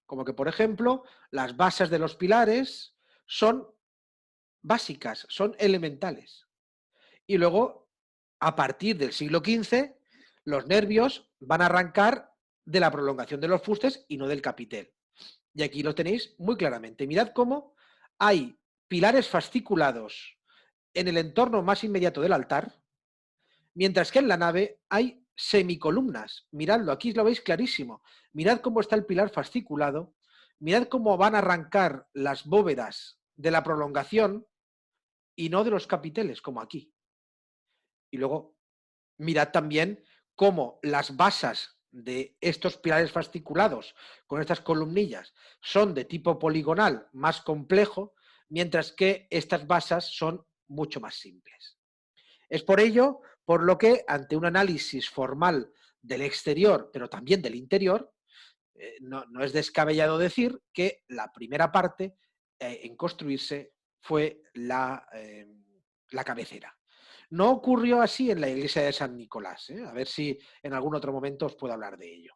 Como que, por ejemplo, las bases de los pilares son básicas, son elementales. Y luego, a partir del siglo XV, los nervios van a arrancar de la prolongación de los fustes y no del capitel. Y aquí lo tenéis muy claramente. Mirad cómo hay pilares fasciculados en el entorno más inmediato del altar, mientras que en la nave hay semicolumnas. Miradlo, aquí lo veis clarísimo. Mirad cómo está el pilar fasciculado, mirad cómo van a arrancar las bóvedas de la prolongación y no de los capiteles, como aquí. Y luego mirad también cómo las basas de estos pilares fasciculados con estas columnillas son de tipo poligonal más complejo, mientras que estas basas son mucho más simples. Es por ello por lo que, ante un análisis formal del exterior, pero también del interior, no es descabellado decir que la primera parte en construirse fue la cabecera. No ocurrió así en la iglesia de San Nicolás. A ver si en algún otro momento os puedo hablar de ello.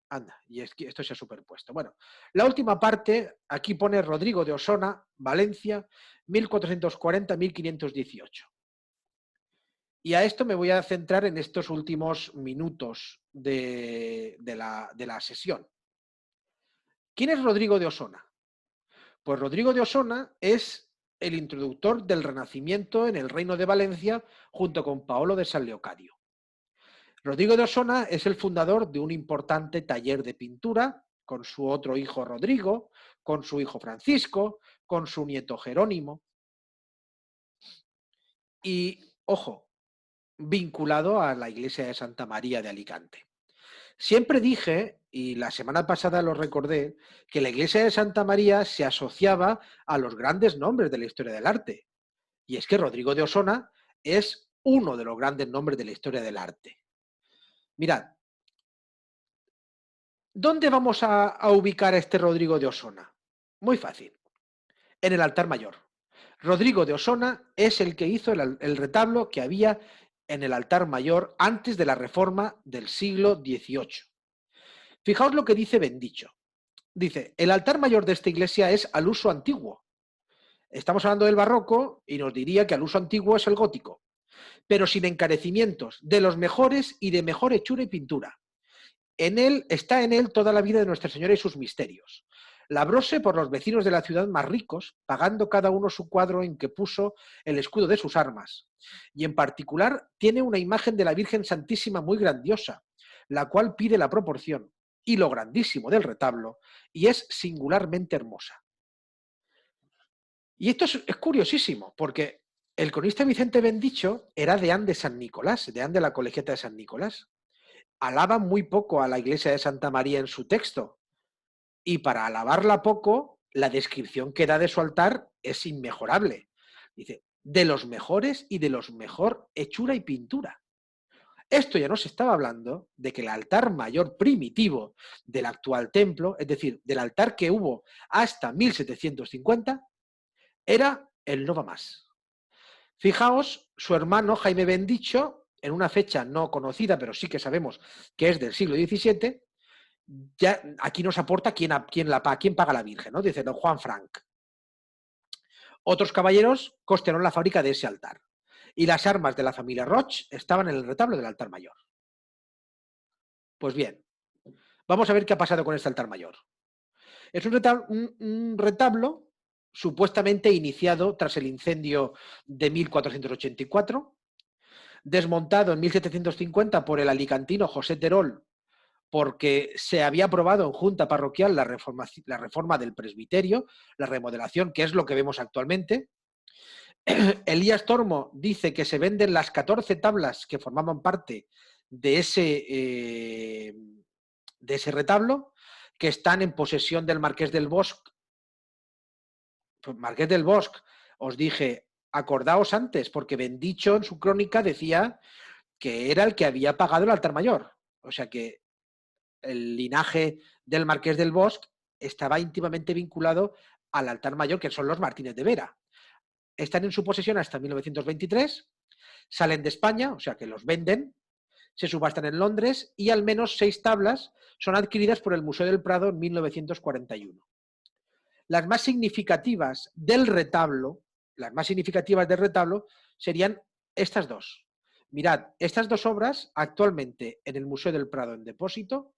Anda, y es que esto se ha superpuesto. Bueno, la última parte, aquí pone Rodrigo de Osona, Valencia, 1440-1518. Y a esto me voy a centrar en estos últimos minutos de la sesión. ¿Quién es Rodrigo de Osona? Pues Rodrigo de Osona es el introductor del Renacimiento en el Reino de Valencia junto con Paolo de San Leocadio. Rodrigo de Osona es el fundador de un importante taller de pintura con su otro hijo Rodrigo, con su hijo Francisco, con su nieto Jerónimo. Y, ojo, vinculado a la iglesia de Santa María de Alicante. Siempre dije, y la semana pasada lo recordé, que la iglesia de Santa María se asociaba a los grandes nombres de la historia del arte. Y es que Rodrigo de Osona es uno de los grandes nombres de la historia del arte. Mirad, ¿dónde vamos a ubicar a este Rodrigo de Osona? Muy fácil, en el altar mayor. Rodrigo de Osona es el que hizo el retablo que había en el altar mayor antes de la reforma del siglo XVIII. Fijaos lo que dice Bendicho. Dice, el altar mayor de esta iglesia es al uso antiguo. Estamos hablando del barroco y nos diría que al uso antiguo es el gótico, pero sin encarecimientos, de los mejores y de mejor hechura y pintura. Está en él toda la vida de Nuestra Señora y sus misterios. Labróse por los vecinos de la ciudad más ricos, pagando cada uno su cuadro en que puso el escudo de sus armas. Y en particular tiene una imagen de la Virgen Santísima muy grandiosa, la cual pide la proporción y lo grandísimo del retablo, y es singularmente hermosa. Y esto es curiosísimo, porque el cronista Vicente Bendicho era deán de San Nicolás, deán de la Colegiata de San Nicolás. Alaba muy poco a la iglesia de Santa María en su texto, y para alabarla poco, la descripción que da de su altar es inmejorable. Dice, de los mejores y de los mejor hechura y pintura. Esto ya nos estaba hablando de que el altar mayor primitivo del actual templo, es decir, del altar que hubo hasta 1750, era el no va más. Fijaos, su hermano Jaime Bendicho, en una fecha no conocida, pero sí que sabemos que es del siglo XVII, ya aquí nos aporta quién paga la Virgen, ¿no? Dice don Juan Frank. Otros caballeros costearon la fábrica de ese altar, y las armas de la familia Roch estaban en el retablo del altar mayor. Pues bien, vamos a ver qué ha pasado con este altar mayor. Es un retablo supuestamente iniciado tras el incendio de 1484, desmontado en 1750 por el alicantino José Terol, porque se había aprobado en Junta Parroquial la reforma del presbiterio, la remodelación, que es lo que vemos actualmente. Elías Tormo dice que se venden las 14 tablas que formaban parte de ese retablo, que están en posesión del Marqués del Bosch. Pues Marqués del Bosch, os dije, acordaos antes, porque Bendicho en su crónica decía que era el que había pagado el altar mayor. O sea que el linaje del Marqués del Bosch estaba íntimamente vinculado al altar mayor, que son los Martínez de Vera. Están en su posesión hasta 1923, salen de España, o sea que los venden, se subastan en Londres y al menos 6 tablas son adquiridas por el Museo del Prado en 1941. Las más significativas del retablo, serían estas dos. Mirad, estas dos obras actualmente en el Museo del Prado en depósito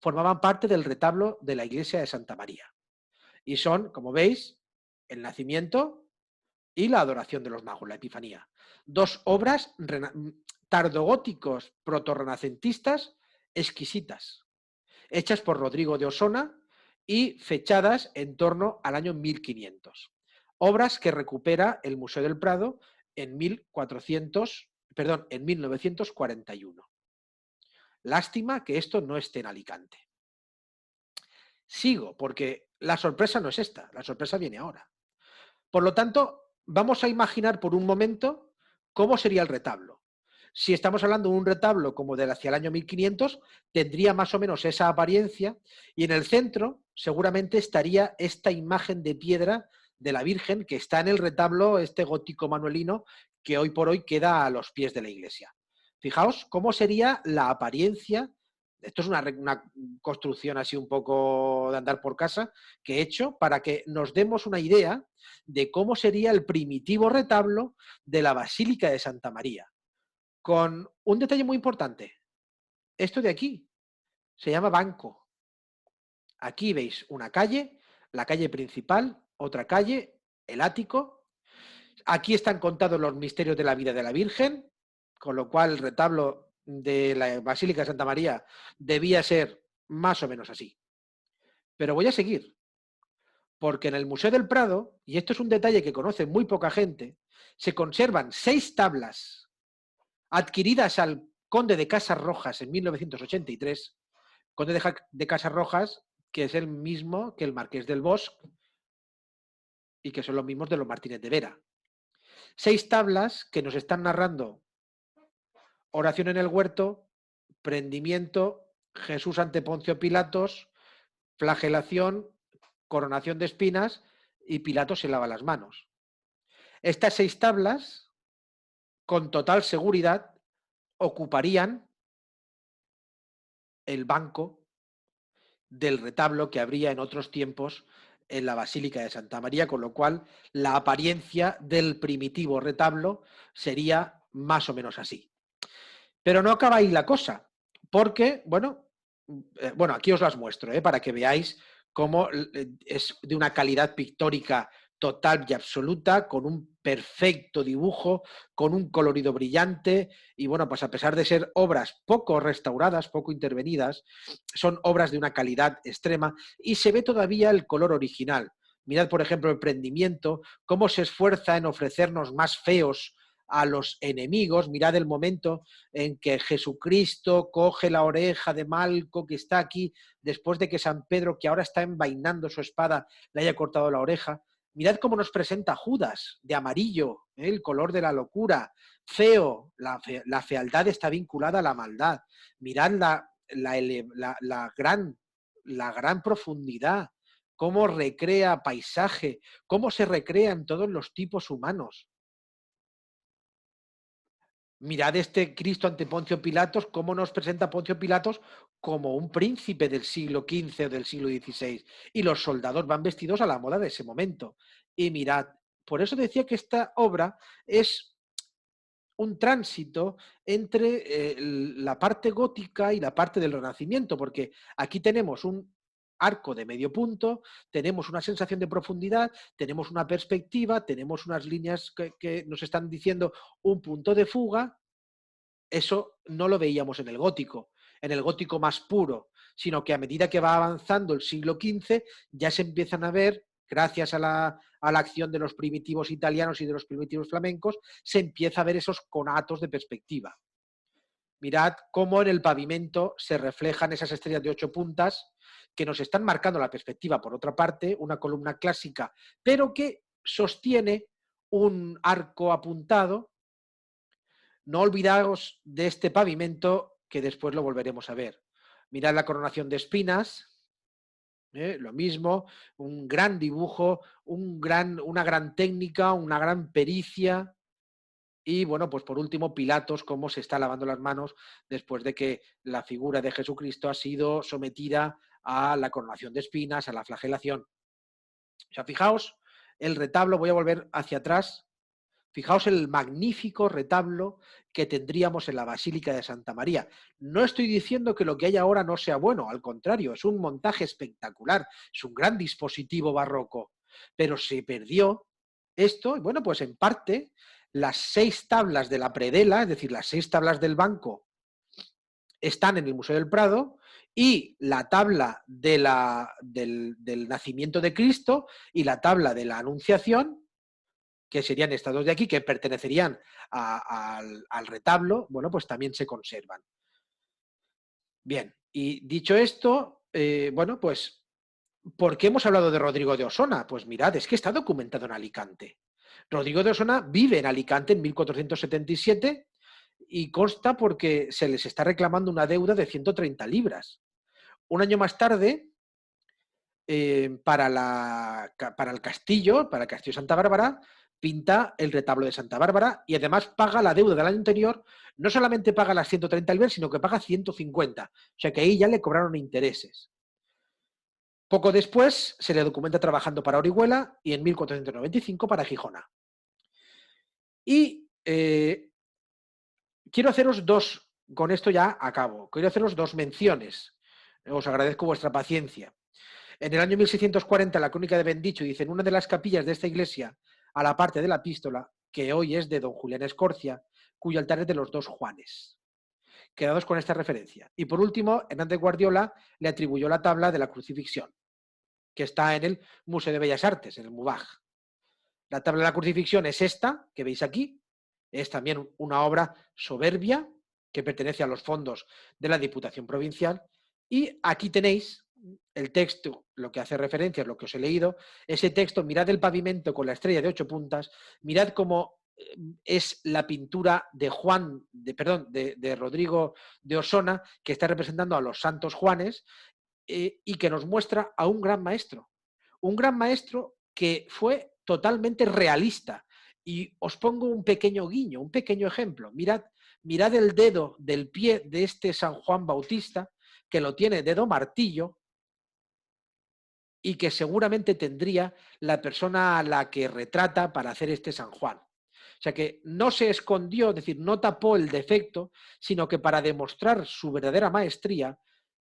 formaban parte del retablo de la iglesia de Santa María. Y son, como veis, el nacimiento y la adoración de los magos, la Epifanía. Dos obras tardogóticos protorrenacentistas exquisitas, hechas por Rodrigo de Osona y fechadas en torno al año 1500. Obras que recupera el Museo del Prado en 1941. Lástima que esto no esté en Alicante. Sigo, porque la sorpresa no es esta, la sorpresa viene ahora. Por lo tanto, vamos a imaginar por un momento cómo sería el retablo. Si estamos hablando de un retablo como del hacia el año 1500, tendría más o menos esa apariencia y en el centro seguramente estaría esta imagen de piedra de la Virgen que está en el retablo, este gótico manuelino, que hoy por hoy queda a los pies de la iglesia. Fijaos cómo sería la apariencia. Esto es una construcción así un poco de andar por casa que he hecho para que nos demos una idea de cómo sería el primitivo retablo de la Basílica de Santa María. Con un detalle muy importante. Esto de aquí se llama banco. Aquí veis una calle, la calle principal, otra calle, el ático. Aquí están contados los misterios de la vida de la Virgen, con lo cual el retablo de la Basílica de Santa María debía ser más o menos así. Pero voy a seguir, porque en el Museo del Prado, y esto es un detalle que conoce muy poca gente, se conservan 6 tablas adquiridas al conde de Casas Rojas en 1983, conde de Casas Rojas, que es el mismo que el Marqués del Bosch y que son los mismos de los Martínez de Vera. 6 tablas que nos están narrando oración en el huerto, prendimiento, Jesús ante Poncio Pilatos, flagelación, coronación de espinas y Pilatos se lava las manos. Estas 6 tablas, con total seguridad, ocuparían el banco del retablo que habría en otros tiempos en la Basílica de Santa María, con lo cual la apariencia del primitivo retablo sería más o menos así. Pero no acaba ahí la cosa, porque, bueno, aquí os las muestro, para que veáis cómo es de una calidad pictórica total y absoluta, con un perfecto dibujo, con un colorido brillante, y bueno, pues a pesar de ser obras poco restauradas, poco intervenidas, son obras de una calidad extrema y se ve todavía el color original. Mirad, por ejemplo, el prendimiento, cómo se esfuerza en ofrecernos más feos a los enemigos. Mirad el momento en que Jesucristo coge la oreja de Malco, que está aquí, después de que San Pedro, que ahora está envainando su espada, le haya cortado la oreja. Mirad cómo nos presenta Judas, de amarillo, el color de la locura, feo, la fealdad está vinculada a la maldad. Mirad la gran profundidad, cómo recrea paisaje, cómo se recrean todos los tipos humanos. Mirad este Cristo ante Poncio Pilatos, cómo nos presenta Poncio Pilatos como un príncipe del siglo XV o del siglo XVI. Y los soldados van vestidos a la moda de ese momento. Y mirad, por eso decía que esta obra es un tránsito entre la parte gótica y la parte del Renacimiento, porque aquí tenemos un arco de medio punto, tenemos una sensación de profundidad, tenemos una perspectiva, tenemos unas líneas que nos están diciendo un punto de fuga. Eso no lo veíamos en el gótico. en el gótico más puro, sino que a medida que va avanzando el siglo XV ya se empiezan a ver, gracias a la acción de los primitivos italianos y de los primitivos flamencos, se empieza a ver esos conatos de perspectiva. Mirad cómo en el pavimento se reflejan esas estrellas de 8 puntas que nos están marcando la perspectiva, por otra parte, una columna clásica, pero que sostiene un arco apuntado. No olvidaos de este pavimento, que después lo volveremos a ver. Mirad la coronación de espinas, lo mismo, un gran dibujo, una gran técnica, una gran pericia. Y bueno, pues por último, Pilatos, cómo se está lavando las manos después de que la figura de Jesucristo ha sido sometida a la coronación de espinas, a la flagelación. O sea, fijaos el retablo, voy a volver hacia atrás. Fijaos el magnífico retablo que tendríamos en la Basílica de Santa María. No estoy diciendo que lo que hay ahora no sea bueno, al contrario, es un montaje espectacular, es un gran dispositivo barroco, pero se perdió esto, y bueno, pues en parte las 6 tablas de la predela, es decir, las 6 tablas del banco, están en el Museo del Prado, y la tabla del nacimiento de Cristo y la tabla de la Anunciación, que serían estas dos de aquí, que pertenecerían al retablo, bueno, pues también se conservan. Bien, y dicho esto, bueno, pues, ¿por qué hemos hablado de Rodrigo de Osona? Pues mirad, es que está documentado en Alicante. Rodrigo de Osona vive en Alicante en 1477 y consta porque se les está reclamando una deuda de 130 libras. Un año más tarde, para el castillo, para el castillo de Santa Bárbara, pinta el retablo de Santa Bárbara y además paga la deuda del año anterior. No solamente paga las 130 libras, sino que paga 150. O sea que ahí ya le cobraron intereses. Poco después se le documenta trabajando para Orihuela y en 1495 para Gijona. Y quiero haceros dos, con esto ya acabo, quiero haceros dos menciones. Os agradezco vuestra paciencia. En el año 1640, la crónica de Bendicho dice: en una de las capillas de esta iglesia, a la parte de la epístola, que hoy es de don Julián Escorcia, cuyo altar es de los dos Juanes. Quedados con esta referencia. Y por último, Hernández Guardiola le atribuyó la tabla de la crucifixión, que está en el Museo de Bellas Artes, en el MUBAG. La tabla de la crucifixión es esta, que veis aquí. Es también una obra soberbia, que pertenece a los fondos de la Diputación Provincial. Y aquí tenéis el texto, lo que hace referencia es lo que os he leído. Ese texto, mirad el pavimento con la estrella de 8 puntas, mirad cómo es la pintura de de Rodrigo de Osona, que está representando a los santos Juanes, y que nos muestra a un gran maestro que fue totalmente realista. Y os pongo un pequeño guiño, un pequeño ejemplo. Mirad el dedo del pie de este San Juan Bautista, que lo tiene dedo martillo, y que seguramente tendría la persona a la que retrata para hacer este San Juan. O sea que no se escondió, es decir, no tapó el defecto, sino que para demostrar su verdadera maestría,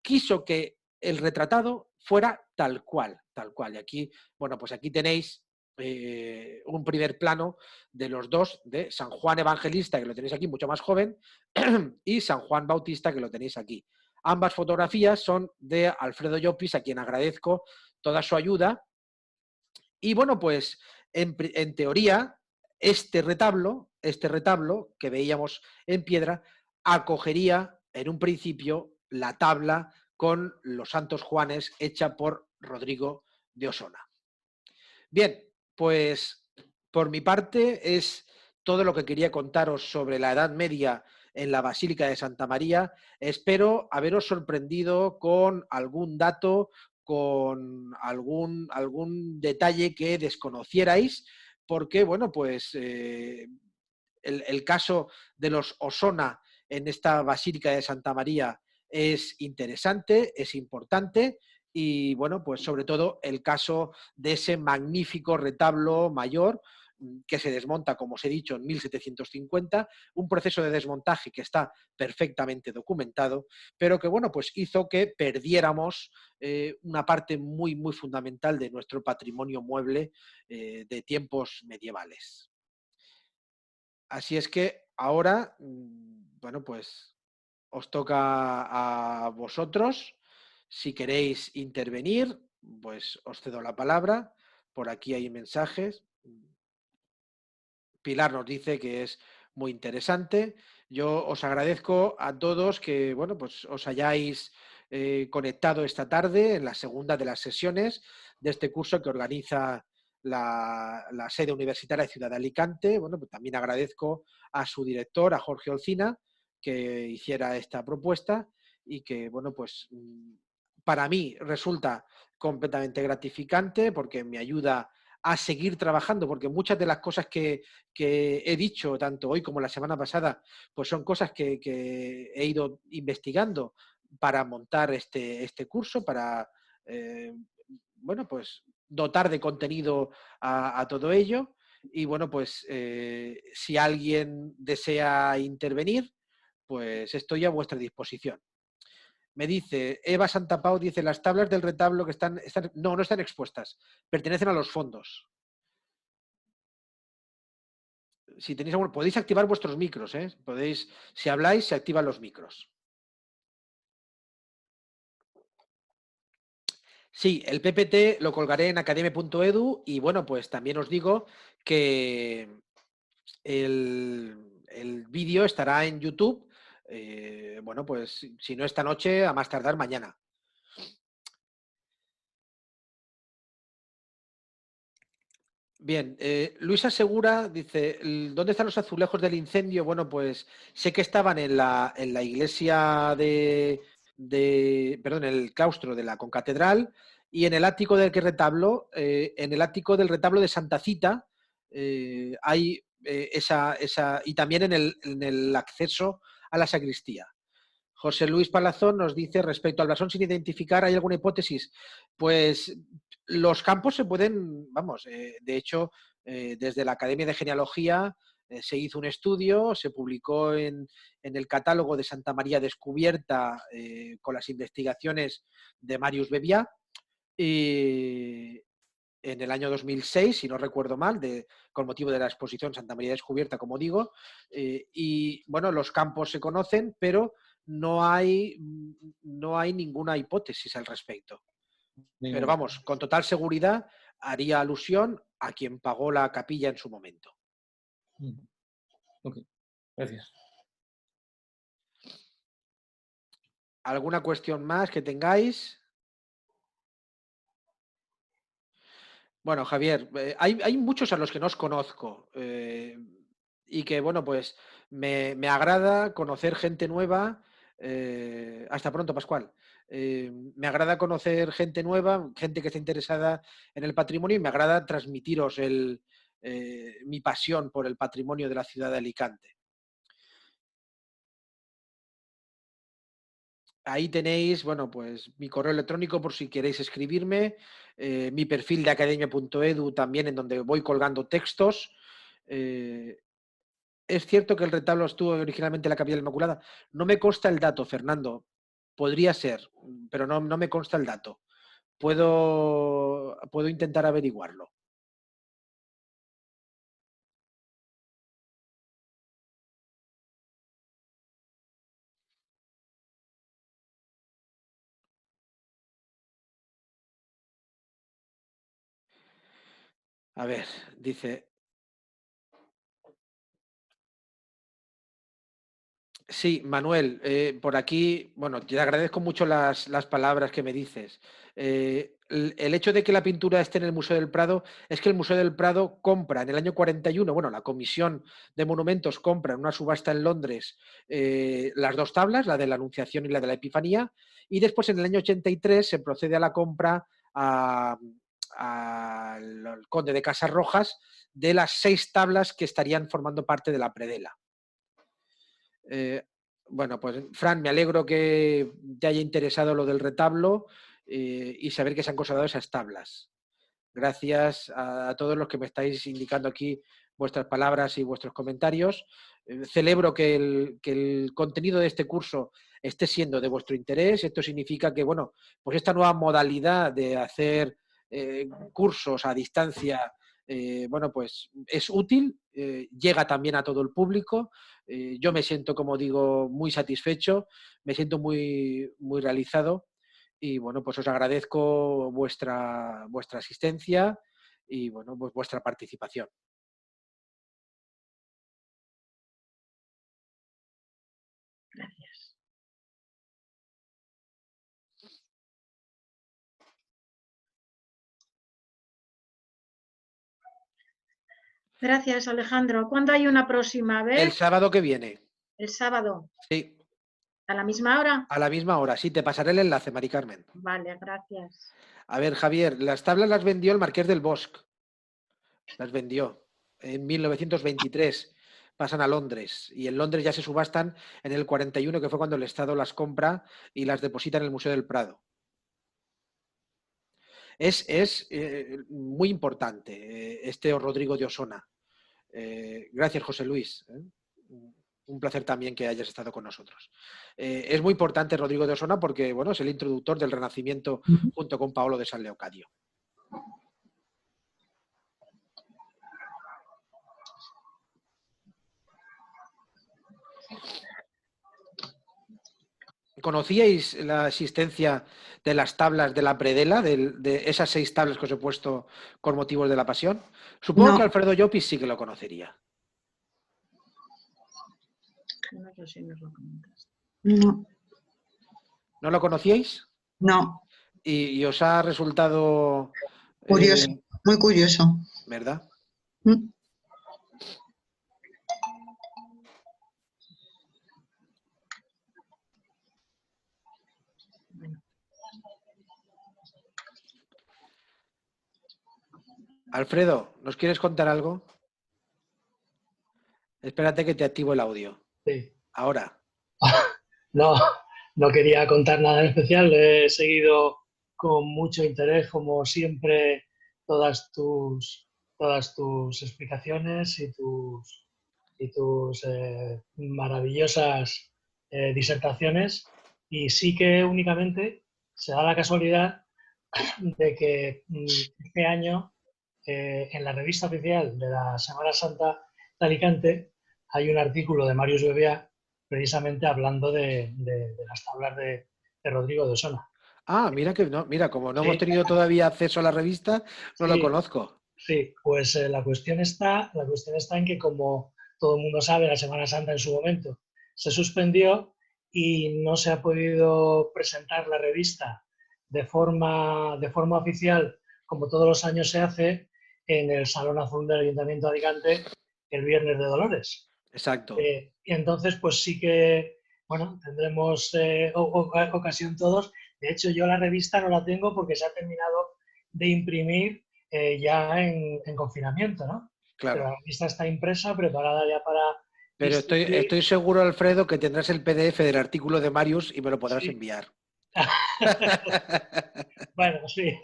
quiso que el retratado fuera tal cual, tal cual. Y aquí, bueno, pues aquí tenéis un primer plano de los dos, de San Juan Evangelista, que lo tenéis aquí mucho más joven, y San Juan Bautista, que lo tenéis aquí. Ambas fotografías son de Alfredo Llopis, a quien agradezco toda su ayuda. Y bueno, pues en teoría, este retablo que veíamos en piedra, acogería en un principio la tabla con los santos Juanes hecha por Rodrigo de Osona. Bien, pues por mi parte es todo lo que quería contaros sobre la Edad Media en la Basílica de Santa María. Espero haberos sorprendido con algún dato, con algún detalle que desconocierais, porque, bueno, pues el caso de los Osona en esta Basílica de Santa María es interesante, es importante, y bueno, pues sobre todo el caso de ese magnífico retablo mayor que se desmonta, como os he dicho, en 1750, un proceso de desmontaje que está perfectamente documentado, pero que bueno, pues hizo que perdiéramos una parte muy, muy fundamental de nuestro patrimonio mueble de tiempos medievales. Así es que ahora, bueno, pues os toca a vosotros. Si queréis intervenir, pues os cedo la palabra. Por aquí hay mensajes. Pilar nos dice que es muy interesante. Yo os agradezco a todos que, bueno, pues os hayáis conectado esta tarde en la segunda de las sesiones de este curso que organiza la sede universitaria de Ciudad de Alicante. Bueno, pues también agradezco a su director, a Jorge Olcina, que hiciera esta propuesta y que, bueno, pues para mí resulta completamente gratificante porque me ayuda a seguir trabajando, porque muchas de las cosas que he dicho, tanto hoy como la semana pasada, pues son cosas que he ido investigando para montar este curso, para, bueno, pues dotar de contenido a todo ello. Y bueno, pues si alguien desea intervenir, pues estoy a vuestra disposición. Me dice, Eva Santapau dice, las tablas del retablo que no están expuestas, pertenecen a los fondos. Si tenéis algún, podéis activar vuestros micros, ¿eh? Podéis, si habláis, se activan los micros. Sí, el PPT lo colgaré en academia.edu y bueno, pues también os digo que el vídeo estará en YouTube, bueno, pues si no esta noche, a más tardar mañana. Bien, Luisa Segura dice, ¿dónde están los azulejos del incendio? Bueno, pues sé que estaban en la iglesia perdón, en el claustro de la concatedral y en el ático del retablo, en el ático del retablo de Santa Cita, hay y también en el acceso a la sacristía. José Luis Palazón nos dice, respecto al blasón sin identificar, ¿hay alguna hipótesis? Pues los campos se pueden, vamos, de hecho, desde la Academia de Genealogía se hizo un estudio, se publicó en el catálogo de Santa María Descubierta con las investigaciones de Marius Bebiá, y en el año 2006, si no recuerdo mal, con motivo de la exposición Santa María Descubierta, como digo, y bueno, los campos se conocen, pero no hay ninguna hipótesis al respecto. Pero vamos, con total seguridad haría alusión a quien pagó la capilla en su momento. Ok, gracias. ¿Alguna cuestión más que tengáis? Bueno, Javier, hay muchos a los que no os conozco y que, bueno, pues me agrada conocer gente nueva. Hasta pronto, Pascual. Me agrada conocer gente nueva, gente que está interesada en el patrimonio y me agrada transmitiros mi pasión por el patrimonio de la ciudad de Alicante. Ahí tenéis, bueno, pues mi correo electrónico por si queréis escribirme, mi perfil de academia.edu también en donde voy colgando textos. Es cierto que el retablo estuvo originalmente en la Capilla de la Inmaculada. No me consta el dato, Fernando. Podría ser, pero no me consta el dato. Puedo intentar averiguarlo. A ver, dice, sí, Manuel, por aquí, bueno, te agradezco mucho las palabras que me dices. El hecho de que la pintura esté en el Museo del Prado es que el Museo del Prado compra en el año 41, bueno, la Comisión de Monumentos compra en una subasta en Londres las dos tablas, la de la Anunciación y la de la Epifanía, y después en el año 83 se procede a la compra al conde de Casas Rojas de las 6 tablas que estarían formando parte de la predela. Bueno, pues Fran, me alegro que te haya interesado lo del retablo y saber que se han conservado esas tablas. Gracias a todos los que me estáis indicando aquí vuestras palabras y vuestros comentarios. Celebro que el contenido de este curso esté siendo de vuestro interés. Esto significa que, bueno, pues esta nueva modalidad de hacer cursos a distancia bueno, pues es útil, llega también a todo el público. Yo me siento, como digo, muy satisfecho, me siento muy, muy realizado y bueno, pues os agradezco vuestra asistencia y bueno, pues vuestra participación. Gracias. Gracias, Alejandro. ¿Cuándo hay una próxima vez? El sábado que viene. El sábado. Sí. ¿A la misma hora? A la misma hora, sí, te pasaré el enlace, Mari Carmen. Vale, gracias. A ver, Javier, las tablas las vendió el Marqués del Bosc. Las vendió en 1923. Pasan a Londres y en Londres ya se subastan en el 41, que fue cuando el Estado las compra y las deposita en el Museo del Prado. Es muy importante este Rodrigo de Osona. Gracias, José Luis. Un placer también que hayas estado con nosotros. Es muy importante Rodrigo de Osona porque bueno, es el introductor del Renacimiento junto con Paolo de San Leocadio. ¿Conocíais la existencia de las tablas de la predela, de esas 6 tablas que os he puesto con motivos de la pasión? Supongo que Alfredo Llopis sí que lo conocería. No sé si nos lo comentas. No. ¿No lo conocíais? No. ¿Y os ha resultado Curioso, muy curioso. ¿Verdad? Alfredo, ¿nos quieres contar algo? Espérate que te activo el audio. Sí. Ahora. No quería contar nada en especial. He seguido con mucho interés, como siempre, todas tus explicaciones y tus maravillosas disertaciones. Y sí que únicamente se da la casualidad de que este año en la revista oficial de la Semana Santa de Alicante hay un artículo de Marius Bebiá precisamente hablando de las tablas de Rodrigo de Osona. Ah, mira que no, mira, como no Sí. hemos tenido todavía acceso a la revista, no Sí, lo conozco. Sí, pues la cuestión está en que, como todo el mundo sabe, la Semana Santa en su momento se suspendió y no se ha podido presentar la revista de forma oficial, como todos los años se hace, en el Salón Azul del Ayuntamiento de Alicante el Viernes de Dolores. Exacto. Y entonces, pues sí que, bueno, tendremos ocasión todos. De hecho, yo la revista no la tengo porque se ha terminado de imprimir ya en confinamiento, ¿no? Claro. Pero la revista está impresa, preparada ya para Pero distribuir. estoy seguro, Alfredo, que tendrás el PDF del artículo de Marius y me lo podrás enviar. Bueno, sí,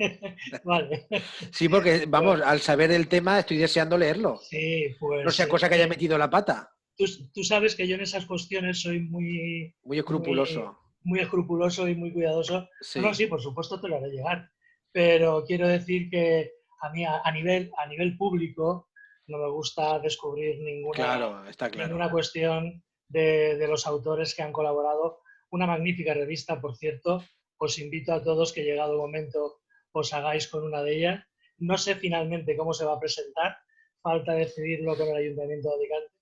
vale. Sí, porque, vamos, al saber el tema estoy deseando leerlo. Sí, pues... No sea cosa que haya metido la pata. Tú sabes que yo en esas cuestiones soy muy escrupuloso. Muy escrupuloso y muy cuidadoso. Sí. No, sí, por supuesto te lo haré llegar. Pero quiero decir que a mí a nivel público no me gusta descubrir ninguna cuestión de los autores que han colaborado. Una magnífica revista, por cierto. Os invito a todos que, llegado el momento, os hagáis con una de ellas. No sé finalmente cómo se va a presentar. Falta decidirlo con el Ayuntamiento de Alicante.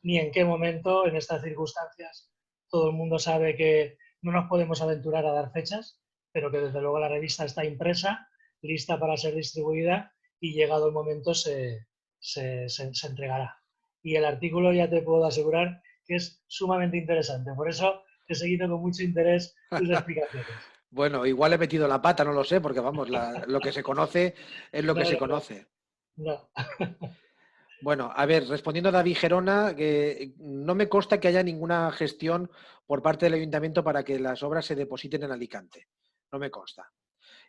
Ni en qué momento, en estas circunstancias. Todo el mundo sabe que no nos podemos aventurar a dar fechas, pero que desde luego la revista está impresa, lista para ser distribuida y, llegado el momento, se entregará. Y el artículo, ya te puedo asegurar que es sumamente interesante. Por eso he seguido con mucho interés tus explicaciones. Bueno, igual he metido la pata, no lo sé, porque vamos, lo que se conoce es lo que se conoce. No. Bueno, a ver, respondiendo a David Gerona, que no me consta que haya ninguna gestión por parte del ayuntamiento para que las obras se depositen en Alicante. No me consta.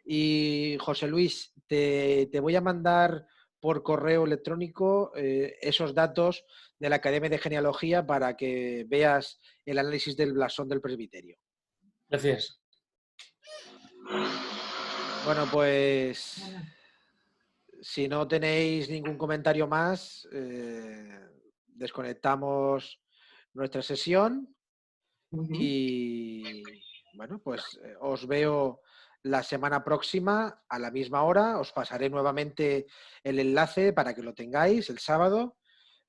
Y José Luis, te voy a mandar por correo electrónico esos datos de la Academia de Genealogía para que veas el análisis del blasón del presbiterio. Gracias. Bueno, pues si no tenéis ningún comentario más, desconectamos nuestra sesión y bueno, pues os veo la semana próxima a la misma hora. Os pasaré nuevamente el enlace para que lo tengáis el sábado.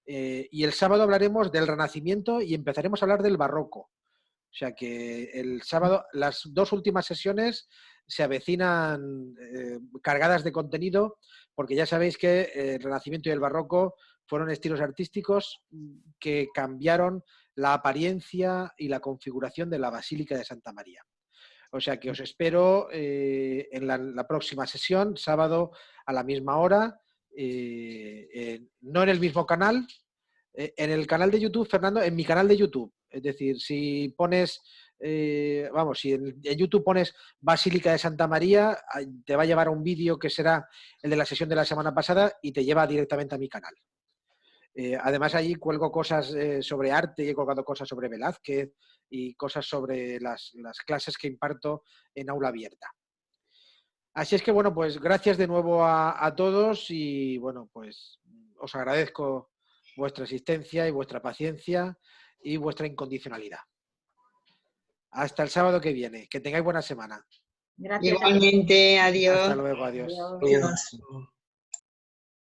Y el sábado hablaremos del Renacimiento y empezaremos a hablar del Barroco. O sea que el sábado, las 2 últimas sesiones se avecinan cargadas de contenido, porque ya sabéis que el Renacimiento y el Barroco fueron estilos artísticos que cambiaron la apariencia y la configuración de la Basílica de Santa María. O sea que os espero en la próxima sesión, sábado a la misma hora, no en el mismo canal, en el canal de YouTube, Fernando, en mi canal de YouTube. Es decir, si pones, si en YouTube pones Basílica de Santa María, te va a llevar a un vídeo que será el de la sesión de la semana pasada y te lleva directamente a mi canal. Además, allí cuelgo cosas sobre arte y he colgado cosas sobre Velázquez y cosas sobre las clases que imparto en aula abierta. Así es que, bueno, pues gracias de nuevo a todos y, bueno, pues os agradezco vuestra asistencia y vuestra paciencia y vuestra incondicionalidad. Hasta el sábado que viene. Que tengáis buena semana. Gracias. Igualmente, adiós. Hasta luego, adiós. Adiós.